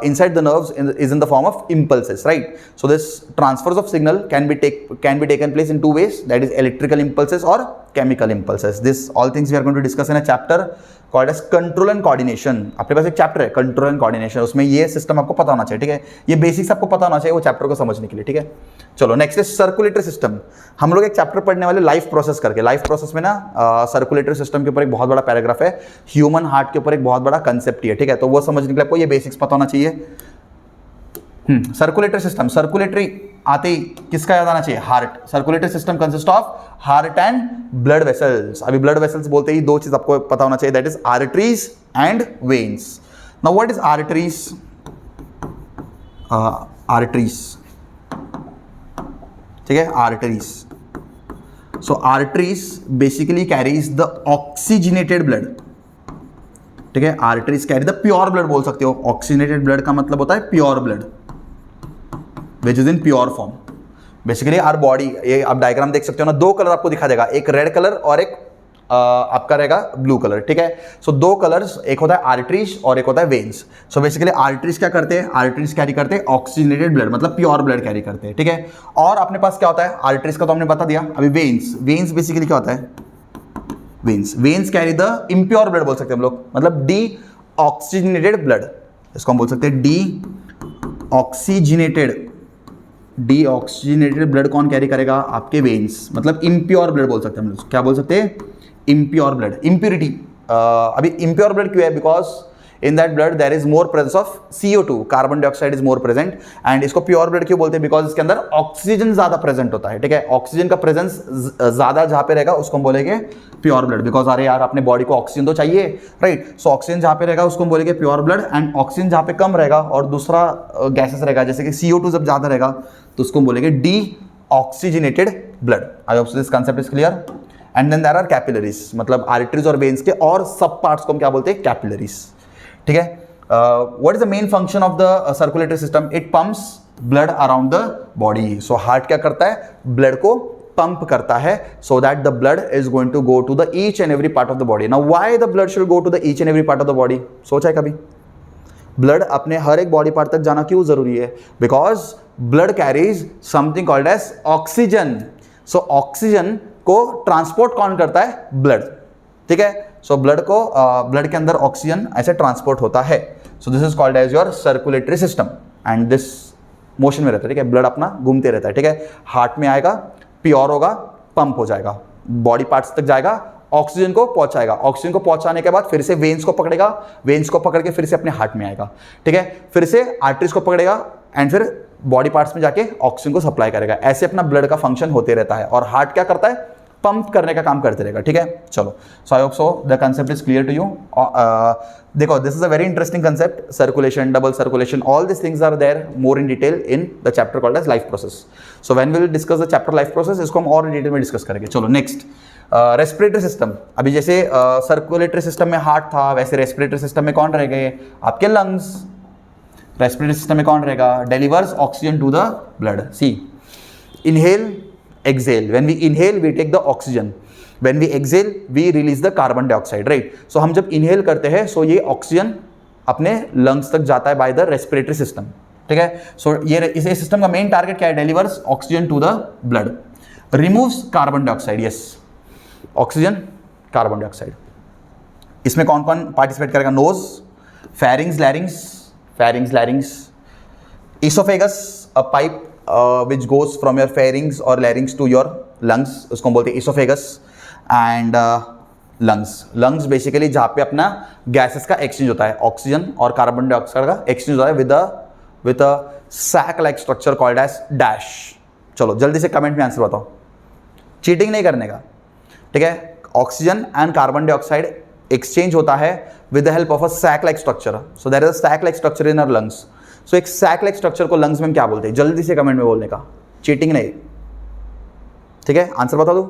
inside the nerves is in the form of impulses, right? So this transfers of signal can be taken place in two ways, that is electrical impulses or chemical impulses. This all things we are going to discuss in a chapter called as control and coordination. अपने पास एक chapter है control and coordination, उसमें ये system आपको पता होना चाहिए, ठीक है। ये बेसिक्स आपको पता होना चाहिए वो चैप्टर को समझने के लिए, ठीक है। चलो नेक्स्ट इज सर्कुलेटरी सिस्टम। हम लोग एक चैप्टर पढ़ने वाले लाइफ प्रोसेस करके, लाइफ प्रोसेस में ना सर्कुलेटरी सिस्टम के ऊपर एक बहुत बड़ा पैराग्राफ है, ह्यूमन हार्ट के ऊपर एक बहुत बड़ा कंसेप्ट है, ठीक है। तो वो समझने के लिए आपको ये बेसिक्स पता होना चाहिए। सर्कुलेटरी सिस्टम, सर्कुलेटरी आते ही किसका याद आना चाहिए, heart. Circulatory system consist of heart and blood vessels. अभी ब्लड वेसल्स बोलते ही दो चीज आपको पता होना चाहिए, that is arteries and veins. Now what is arteries, ठीक है, arteries. So arteries basically carries the oxygenated blood, ठीक है। Arteries carry the pure blood बोल सकते हो। ऑक्सीजनेटेड ब्लड का मतलब होता है pure blood which is in pure form. Basically our body, ये आप डायग्राम देख सकते हो ना, दो कलर आपको दिखा देगा, एक रेड कलर और एक आपका रहेगा ब्लू कलर, ठीक है। सो दो कलर्स, एक होता है आर्टरीज और एक होता है वेन्स। सो बेसिकली आर्टरीज क्या करते हैं, आर्टरीज कैरी करते हैं ऑक्सीजनेटेड ब्लड, मतलब प्योर ब्लड कैरी करते हैं, ठीक है। और अपने पास क्या होता है, आर्टरीज का तो हमने बता दिया। अभी वेन्स, वेन्स बेसिकली क्या होता है, veins carry the impure blood बोल सकते हैं हम लोग, मतलब डी ऑक्सीजनेटेड ब्लड, इसको हम बोल सकते हैं डी ऑक्सीजनेटेड ब्लड कौन कैरी करेगा, आपके वेन्स, मतलब इम्प्योर ब्लड बोल सकते हैं हम लोग। क्या बोल सकते हैं, इम्प्योर ब्लड, इम्प्योरिटी। अभी इम्प्योर ब्लड क्यों है, because in that blood there is more presence of CO2, carbon dioxide is more present. And इसको प्योर ब्लड क्यों बोलते हैं, बिकॉज इसके अंदर ऑक्सीजन ज्यादा प्रेजेंट होता है, ठीक है। ऑक्सीजन का प्रेजेंस ज्यादा जहां पे रहेगा उसको हम बोलेंगे प्योर ब्लड, बिकॉज अरे यार अपने बॉडी को ऑक्सीजन तो चाहिए, राइट। सो ऑक्सीजन जहां पे रहेगा उसको हम बोलेंगे प्योर ब्लड, एंड ऑक्सीजन जहां पे कम रहेगा और दूसरा गैसेस रहेगा जैसे कि CO2 जब ज्यादा रहेगा तो उसको हम बोलेंगे deoxygenated blood. I hope this concept is clear. And then there are capillaries, मतलब आर्टरीज और वेन्स के और सब पार्ट्स को हम क्या बोलते हैं, कैपिलरीज, ठीक है। What is the main function of the circulatory system, it pumps blood around the body. So heart क्या करता है, ब्लड को पंप करता है, so that the blood is going to go to the each and every part of the body. Now why the blood should go to the each and every part of the body, सोचा है कभी, blood अपने हर एक body part तक जाना क्यों जरूरी है, because blood carries something called as oxygen. So oxygen को ट्रांसपोर्ट कौन करता है, ब्लड, ठीक है। सो ब्लड को ब्लड के अंदर ऑक्सीजन ऐसे ट्रांसपोर्ट होता है। So this is called as your circulatory system, and this motion में रहता है, ठीक है। ब्लड अपना घूमते रहता है, ठीक है। हार्ट में आएगा, प्योर होगा, पंप हो जाएगा, बॉडी पार्ट्स तक जाएगा, ऑक्सीजन को पहुंचाएगा, ऑक्सीजन को पहुंचाने के बाद फिर से वेन्स को पकड़ेगा, वेन्स को पकड़ के फिर से अपने हार्ट में आएगा, ठीक है। फिर से आर्टरीज को पकड़ेगा एंड फिर बॉडी पार्ट्स में जाके ऑक्सीजन को सप्लाई करेगा। ऐसे अपना ब्लड का फंक्शन होते रहता है, और हार्ट क्या करता है, पंप करने का काम करते रहेगा, ठीक है। चलो, so I hope so the concept is clear to you. देखो, this is a very interesting concept, circulation, double circulation, all this things are there more in detail in the chapter called as life process. So when we will discuss the chapter life process, इसको हम और detail में discuss करेंगे। चलो next, respiratory system. अभी जैसे circulatory system में heart था, वैसे रेस्पिरेटरी सिस्टम में कौन रह गए, आपके लंग्स। रेस्पिरेटरी सिस्टम में कौन रहेगा, delivers oxygen to the blood. See, inhale, exhale. When we inhale, we take the oxygen. When we exhale, we release the carbon dioxide, right? So हम जब inhale करते हैं, so ये ऑक्सीजन अपने lungs तक जाता है by the respiratory system, ठीक है। So ये इस सिस्टम का मेन टारगेट क्या है, delivers oxygen to the blood, removes carbon dioxide, yes, oxygen, carbon dioxide. इसमें कौन कौन पार्टिसिपेट करेगा, knows, pharynx, larynx, esophagus, a pipe which goes from your pharynx or larynx to your lungs, उसको हम बोलते हैं esophagus, and lungs बेसिकली जहाँ पे अपना गैसेस का एक्सचेंज होता है, ऑक्सीजन और कार्बन डाइऑक्साइड का एक्सचेंज होता है with a sac like structure called as dash. चलो जल्दी से कमेंट में आंसर बताओ, चीटिंग नहीं करने का, ठीक है। Oxygen and carbon dioxide exchange होता है with the help of a sac like structure. So there is a sac like structure in our lungs. So एक सैक लाइक स्ट्रक्चर को लंग्स में क्या बोलते हैं, जल्दी से कमेंट में बोलने का, चीटिंग नहीं, ठीक है। आंसर बता दो,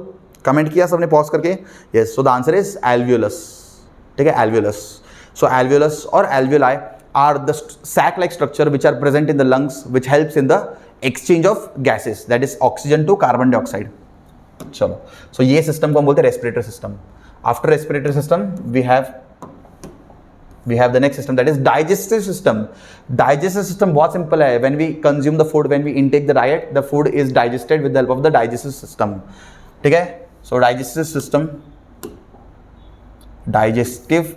कमेंट किया सबने पॉज करके, yes. So the answer is alveolus, ठीक है, एल्वियोलस। सो एल्वियोलस और alveoli are the sac like structure which are present in the lungs which helps in the exchange of gases, that is oxygen to carbon dioxide. चलो, so ये system को हम बोलते हैं respiratory system. After respiratory system we have the next system, that is digestive system. Digestive system बहुत simple है, when we consume the food, when we intake the diet, the food is digested with the help of the digestive system, ठीक है। So digestive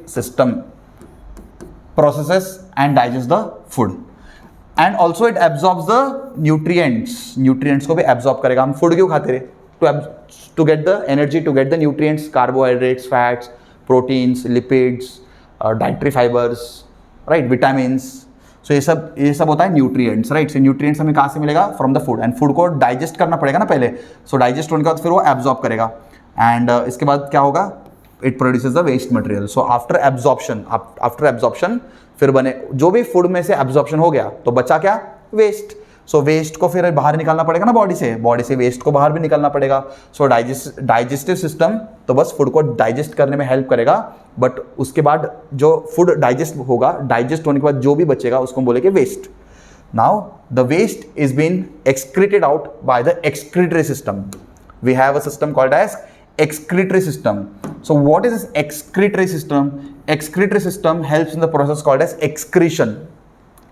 system processes and digests the food, and also it absorbs the nutrients को भी absorb करेगा। हम food क्यों खाते रहे, to get the energy, to get the nutrients, carbohydrates, fats, proteins, lipids, dietary fibres, right, vitamins. So ये सब होता है न्यूट्रिएंट्स, राइट। सो न्यूट्रिएंट्स हमें कहाँ से मिलेगा, from the food, and food को डाइजेस्ट करना पड़ेगा ना पहले। सो डाइजेस्ट होने के बाद फिर वो एब्जॉर्ब करेगा, एंड इसके बाद क्या होगा, it produces the waste material. So after absorption फिर बने जो भी फूड में से एब्जॉर्प्शन हो गया तो बचा क्या, वेस्ट। सो वेस्ट को फिर बाहर निकालना पड़ेगा ना बॉडी से वेस्ट को बाहर भी निकालना पड़ेगा। सो डाइजेस्टिव सिस्टम तो बस फूड को डाइजेस्ट करने में हेल्प करेगा, बट उसके बाद जो फूड डाइजेस्ट होगा, डाइजेस्ट होने के बाद जो भी बचेगा उसको हम बोलेंगे waste. Now the waste is been excreted out by the excretory system. We have a system called as excretory system. So what is this excretory system? Excretory system helps in the process called as excretion.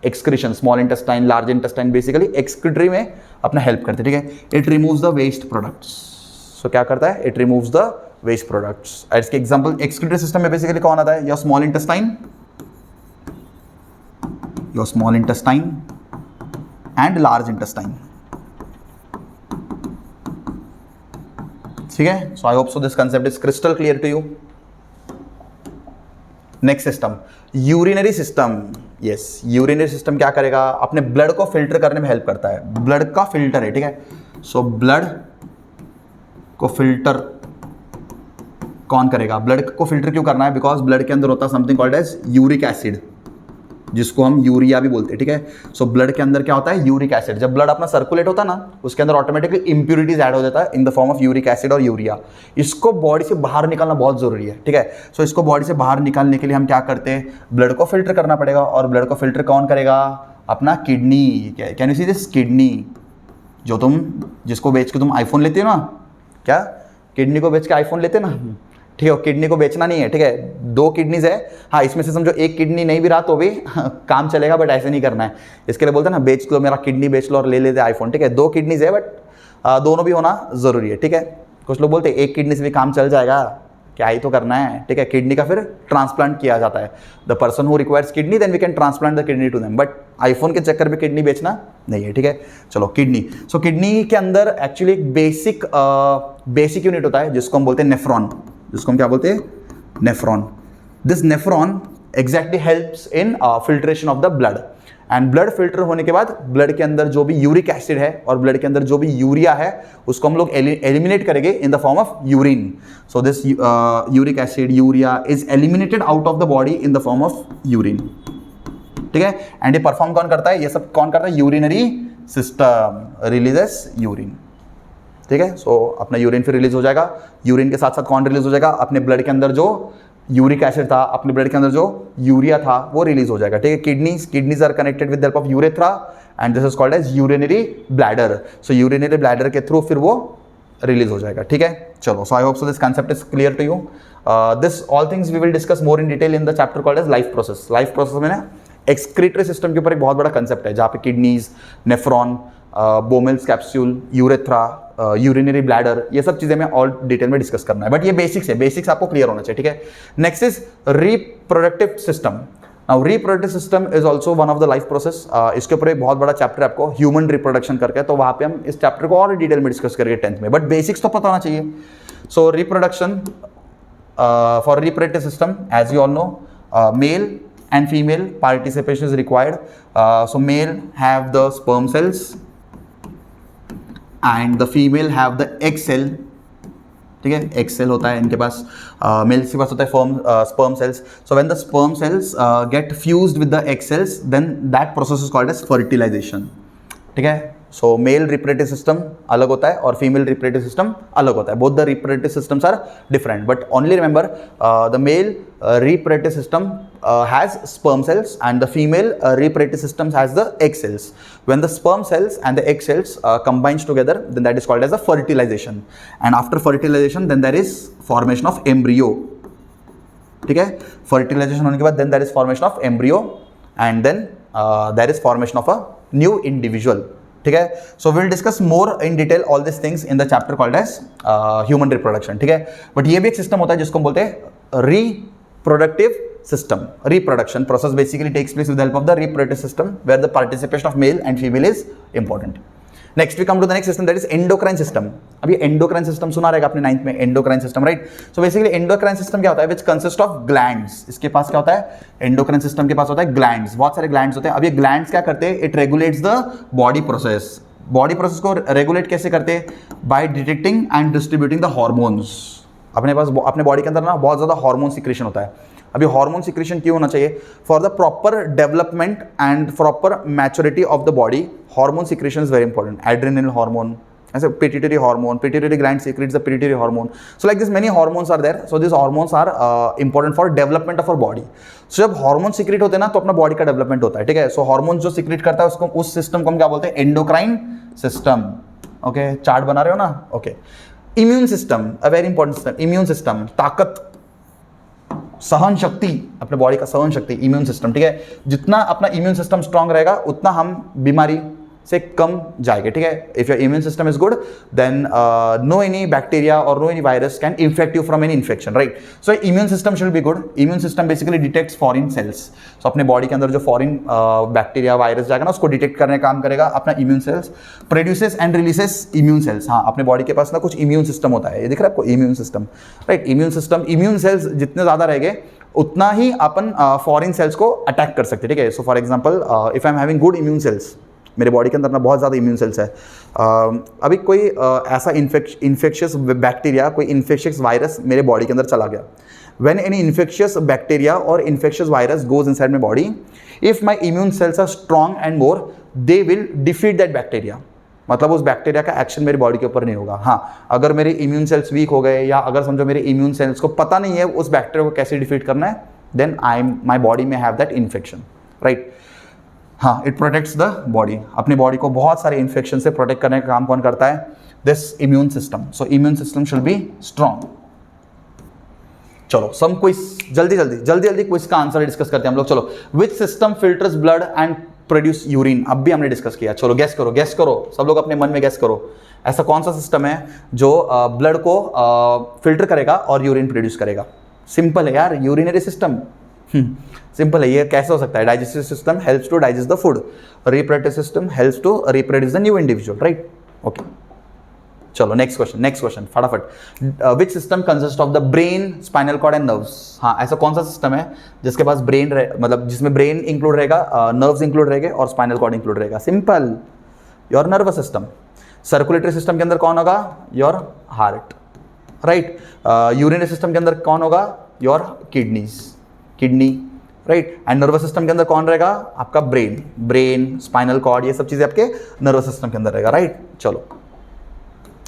Excretion, small intestine, large intestine, basically excretory में अपना help करते हैं, ठीक है. It removes the waste products. So क्या करता है? It removes the waste products. इसके एग्जाम्पल excretory system में basically कौन आता है? Your small intestine and large intestine. ठीक है. So I hope so this concept is crystal clear to you. Next system, urinary system. Yes, urinary system क्या करेगा? अपने ब्लड को फिल्टर करने में हेल्प करता है. ब्लड का फिल्टर है, ठीक है. सो ब्लड को फिल्टर कौन करेगा? ब्लड को फिल्टर क्यों करना है? बिकॉज ब्लड के अंदर होता है something called as uric acid, जिसको हम यूरिया भी बोलते हैं, ठीक है. सो ब्लड के अंदर क्या होता है? Uric acid. जब ब्लड अपना सर्कुलेट होता है ना, उसके अंदर ऑटोमेटिकली इंप्यूरिटीज ऐड हो जाता है in the form of uric acid और यूरिया. इसको बॉडी से बाहर निकालना बहुत जरूरी है, ठीक है. सो इसको बॉडी से बाहर निकालने के लिए हम क्या करते हैं? ब्लड को फिल्टर करना पड़ेगा. और ब्लड को फिल्टर कौन करेगा? अपना kidney. Can you see this? Kidney, जिसको बेच के तुम आईफोन लेते हो ना, क्या किडनी को बेच के आईफोन लेते ना, ठीक है. किडनी को बेचना नहीं है, ठीक है. 2 किडनीज है, हाँ, इसमें से समझो एक किडनी नहीं भी रहा तो भी काम चलेगा, बट ऐसे नहीं करना है. इसके लिए बोलते हैं ना, बेच लो मेरा किडनी, बेच लो और ले लेते आईफोन, ठीक है. 2 किडनीज है, बट दोनों भी होना जरूरी है, ठीक है. कुछ लोग बोलते हैं एक किडनी से भी काम चल जाएगा, क्या ही तो करना है, ठीक है. किडनी का फिर ट्रांसप्लांट किया जाता है. The person who requires kidney, then we can transplant the kidney to them, but iPhone के चक्कर में किडनी बेचना नहीं है, ठीक है. चलो, किडनी. सो किडनी के अंदर एक्चुअली एक बेसिक यूनिट होता है जिसको हम बोलते हैं नेफ्रॉन. जिसको हम क्या बोलते हैं? Nephron. This nephron exactly helps in filtration of the blood. And blood filter होने के बाद ब्लड के अंदर जो भी यूरिक एसिड है और ब्लड के अंदर जो भी यूरिया है, उसको हम लोग एलिमिनेट करेंगे इन the form of urine. So this uric acid, urea is eliminated out of the body in the form of urine, ठीक है. एंड ये परफॉर्म कौन करता है? ये सब कौन करता है? यूरिनरी सिस्टम रिलीजेस यूरिन, ठीक है. सो अपना यूरिन फिर रिलीज हो जाएगा. यूरिन के साथ साथ कौन रिलीज हो जाएगा? अपने ब्लड के अंदर जो यूरिक एसिड था, अपने ब्लड के अंदर जो यूरिया था, वो रिलीज हो जाएगा, ठीक है. Kidneys are connected with the help of urethra and this is called as urinary bladder. So urinary bladder के थ्रू फिर वो रिलीज हो जाएगा, ठीक है. चलो, so I hope so this concept is clear to you. This all things we will discuss more in detail in the chapter called as life process. Life process में ना एक्सक्रीटरी सिस्टम के ऊपर एक बहुत बड़ा कंसेप्ट है, जहाँ पे kidneys, nephron, Bowman's capsule, urethra, urinary bladder, ये सब चीजें मैं और डिटेल में डिस्कस करना है, बट ये बेसिक्स है. बेसिक्स आपको क्लियर होना चाहिए, ठीक है. Next is reproductive system. Now reproductive system is also one of the life process. इसके ऊपर एक बहुत बड़ा चैप्टर है आपको, ह्यूमन रिप्रोडक्शन करके, तो वहाँ पे हम इस चैप्टर को और डिटेल में डिस्कस करेंगे 10th में, बट बेसिक्स तो पता होना चाहिए. So reproduction for reproductive system, as you all know, male and female participation is required. So male have the sperm cells and the female have the egg cell, ठीक है. egg cell होता है इनके पास, mail के पास होता है sperm cells. So when the sperm cells get fused with the egg cells, then that process is called as fertilization, ठीक है. सो मेल रिप्रोडक्टिव सिस्टम अलग होता है और फीमेल रिप्रोडक्टिव सिस्टम अलग होता है. Both the reproductive systems are different, but only remember the male reproductive system has sperm cells and the female reproductive system has the egg cells. When the sperm cells and the egg cells combines together, then that is called as a fertilization. And after fertilization, then there is formation of embryo. ठीक है. fertilization होने के बाद then there is formation of embryo and then there is formation of a new individual. ठीक है. So we'll discuss more in detail all these things in the chapter called as human reproduction. ठीक है. But ये भी एक system होता है जिसको हम बोलते हैं reproductive system. Reproduction process basically takes place with the help of the reproductive system, where the participation of male and female is important. Next we come to the next system, that is endocrine system. अब ये endocrine system सुना रहेगा आपने 9th में, endocrine system, right? So basically endocrine system क्या होता है? Which consists of glands. इसके पास क्या होता है? endocrine system के पास होता है glands. बहुत सारे glands होते हैं. अब ये glands क्या करते हैं? It regulates the body process. Body process को रेगुलेट कैसे करते हैं? By detecting and distributing the hormones. अपने पास अपने बॉडी के अंदर ना बहुत ज़्यादा हार्मोन सिक्रेशन होता है. अभी हार्मोन सिक्रेशन क्यों होना चाहिए? For the proper development and proper maturity of the body, hormone secretion is very important. Adrenal hormone, ऐसे pituitary hormone, pituitary gland secretes the pituitary hormone. So like this many hormones are there. So this hormones are important for development of our body. So जब hormone secret होते हैं ना, तो अपना body का development होता है, ठीक है. सो हार्मोन जो सीक्रेट करता है उसको, उस सिस्टम को हम क्या बोलते हैं? Endocrine system. ओके, चार्ट बना रहे हो ना? Okay. Immune system, a very important system, immune system, ताकत, सहन शक्ति, अपने बॉडी का सहन शक्ति, इम्यून सिस्टम, ठीक है। जितना अपना इम्यून सिस्टम स्ट्रांग रहेगा उतना हम बीमारी से कम जाएंगे, ठीक है। If your immune system is good then no any bacteria और no any virus can infect you from any infection, right. So immune system should be good. Immune system basically detects foreign cells. So अपने body के अंदर जो foreign bacteria virus जाएगा ना, उसको detect करने का काम करेगा अपना immune cells. Produces and releases immune cells. हाँ, अपने बॉडी के पास ना कुछ इम्यून सिस्टम होता है, ये दिख रहा है आपको, immune system, right. Immune system, immune cells जितने ज़्यादा रहेंगे उतना ही अपन फॉरेन सेल्स को अटैक कर सकते हैं, ठीक है। So for example if I am having good immune cells, मेरे बॉडी के अंदर ना बहुत ज़्यादा इम्यून सेल्स है, अभी कोई ऐसा इन्फेक्शियस बैक्टीरिया, कोई इन्फेक्शियस वायरस मेरे बॉडी के अंदर चला गया, व्हेन एनी इन्फेक्शियस बैक्टीरिया और infectious virus goes inside my body, if my immune cells are strong and more, they will defeat that bacteria. मतलब उस बैक्टीरिया का एक्शन मेरी बॉडी के ऊपर नहीं होगा। हाँ, अगर मेरे इम्यून सेल्स वीक हो गए, या अगर समझो मेरे इम्यून सेल्स को पता नहीं है उस बैक्टीरिया को कैसे डिफीट करना है, देन माई बॉडी में हैव दैट इन्फेक्शन, राइट। हाँ, इट प्रोटेक्ट्स द बॉडी। अपने बॉडी को बहुत सारे इन्फेक्शन से प्रोटेक्ट करने का काम कौन करता है? This immune system. So immune system should be strong. चलो सम क्विज, जल्दी जल्दी क्विज का आंसर डिस्कस करते हैं हम लोग। चलो, which system filters blood and produce urine? अब भी हमने डिस्कस किया। चलो गेस करो, सब लोग अपने मन में गेस करो, ऐसा कौन सा सिस्टम है जो ब्लड को फिल्टर करेगा और यूरिन प्रोड्यूस करेगा? सिंपल है यार, यूरिनरी सिस्टम। सिंपल है, ये कैसे हो सकता है? Digestive system helps to digest the food, reproductive system helps to reproduce the new individual, right. Okay, चलो नेक्स्ट क्वेश्चन फटाफट। Which system consist of the brain, spinal cord and nerves? हाँ, ऐसा कौन सा सिस्टम है जिसके पास ब्रेन मतलब जिसमें ब्रेन इंक्लूड रहेगा, नर्व्स इंक्लूड रहेंगे और स्पाइनल कॉर्ड इंक्लूड रहेगा? Simple, your nervous system. Circulatory system के अंदर कौन होगा? Your heart, right. Urinary system के अंदर कौन होगा? Your kidney, right. And nervous system के अंदर कौन रहेगा? आपका ब्रेन, स्पाइनल कॉर्ड, ये सब चीजें आपके नर्वस सिस्टम के अंदर रहेगा, राइट। चलो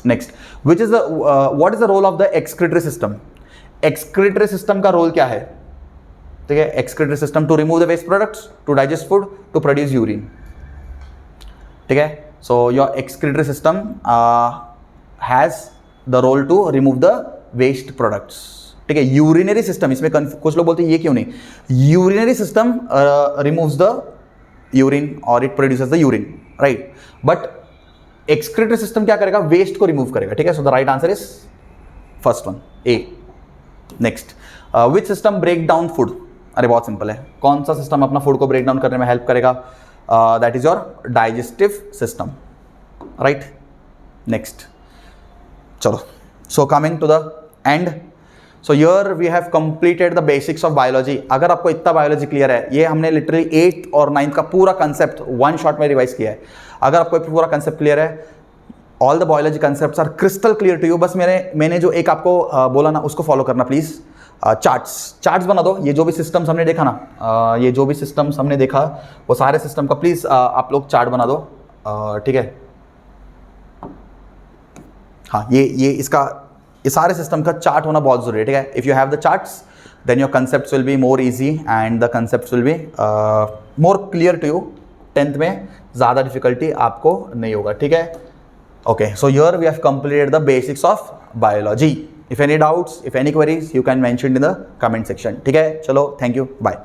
next, what is the role of the excretory system? Excretory system का रोल क्या है? ठीक है, excretory system to remove the waste products, to digest food, to produce urine, ठीक है। So your excretory system has the role to remove the waste products, ठीक है। Urinary system, इसमें कुछ लोग बोलते हैं ये क्यों नहीं, urinary system removes the urine और it produces the urine, right. But excretory system क्या करेगा? वेस्ट को रिमूव करेगा, ठीक है। So the right answer is first one, A. Next, which system break down food? अरे बहुत सिंपल है, कौन सा सिस्टम अपना फूड को ब्रेक डाउन करने में हेल्प करेगा? That is your digestive system, right. Next, चलो, so coming to the end. So here we have completed the basics of biology. अगर आपको इतना बायोलॉजी क्लियर है, ये हमने लिटरली 8th और 9th का पूरा कंसेप्ट वन शॉट में रिवाइज किया है। अगर आपको पूरा कंसेप्ट क्लियर है, all the biology concepts are crystal clear to you, बस मैंने जो एक आपको बोला ना उसको फॉलो करना प्लीज। चार्ट्स बना दो। ये जो भी सिस्टम्स हमने देखा ना, ये जो भी सिस्टम्स हमने देखा वो सारे सिस्टम का प्लीज आप लोग चार्ट बना दो, ठीक है। हाँ, ये सारे सिस्टम का चार्ट होना बहुत जरूरी है, ठीक है। If you have the charts then your concepts will be more easy and the concepts will be more clear to you. 10th में ज़्यादा डिफिकल्टी आपको नहीं होगा, ठीक है। Okay, so here we have completed the basics of biology. If any doubts, if any queries, you can mention in the comment section, ठीक है। चलो, थैंक यू, बाय।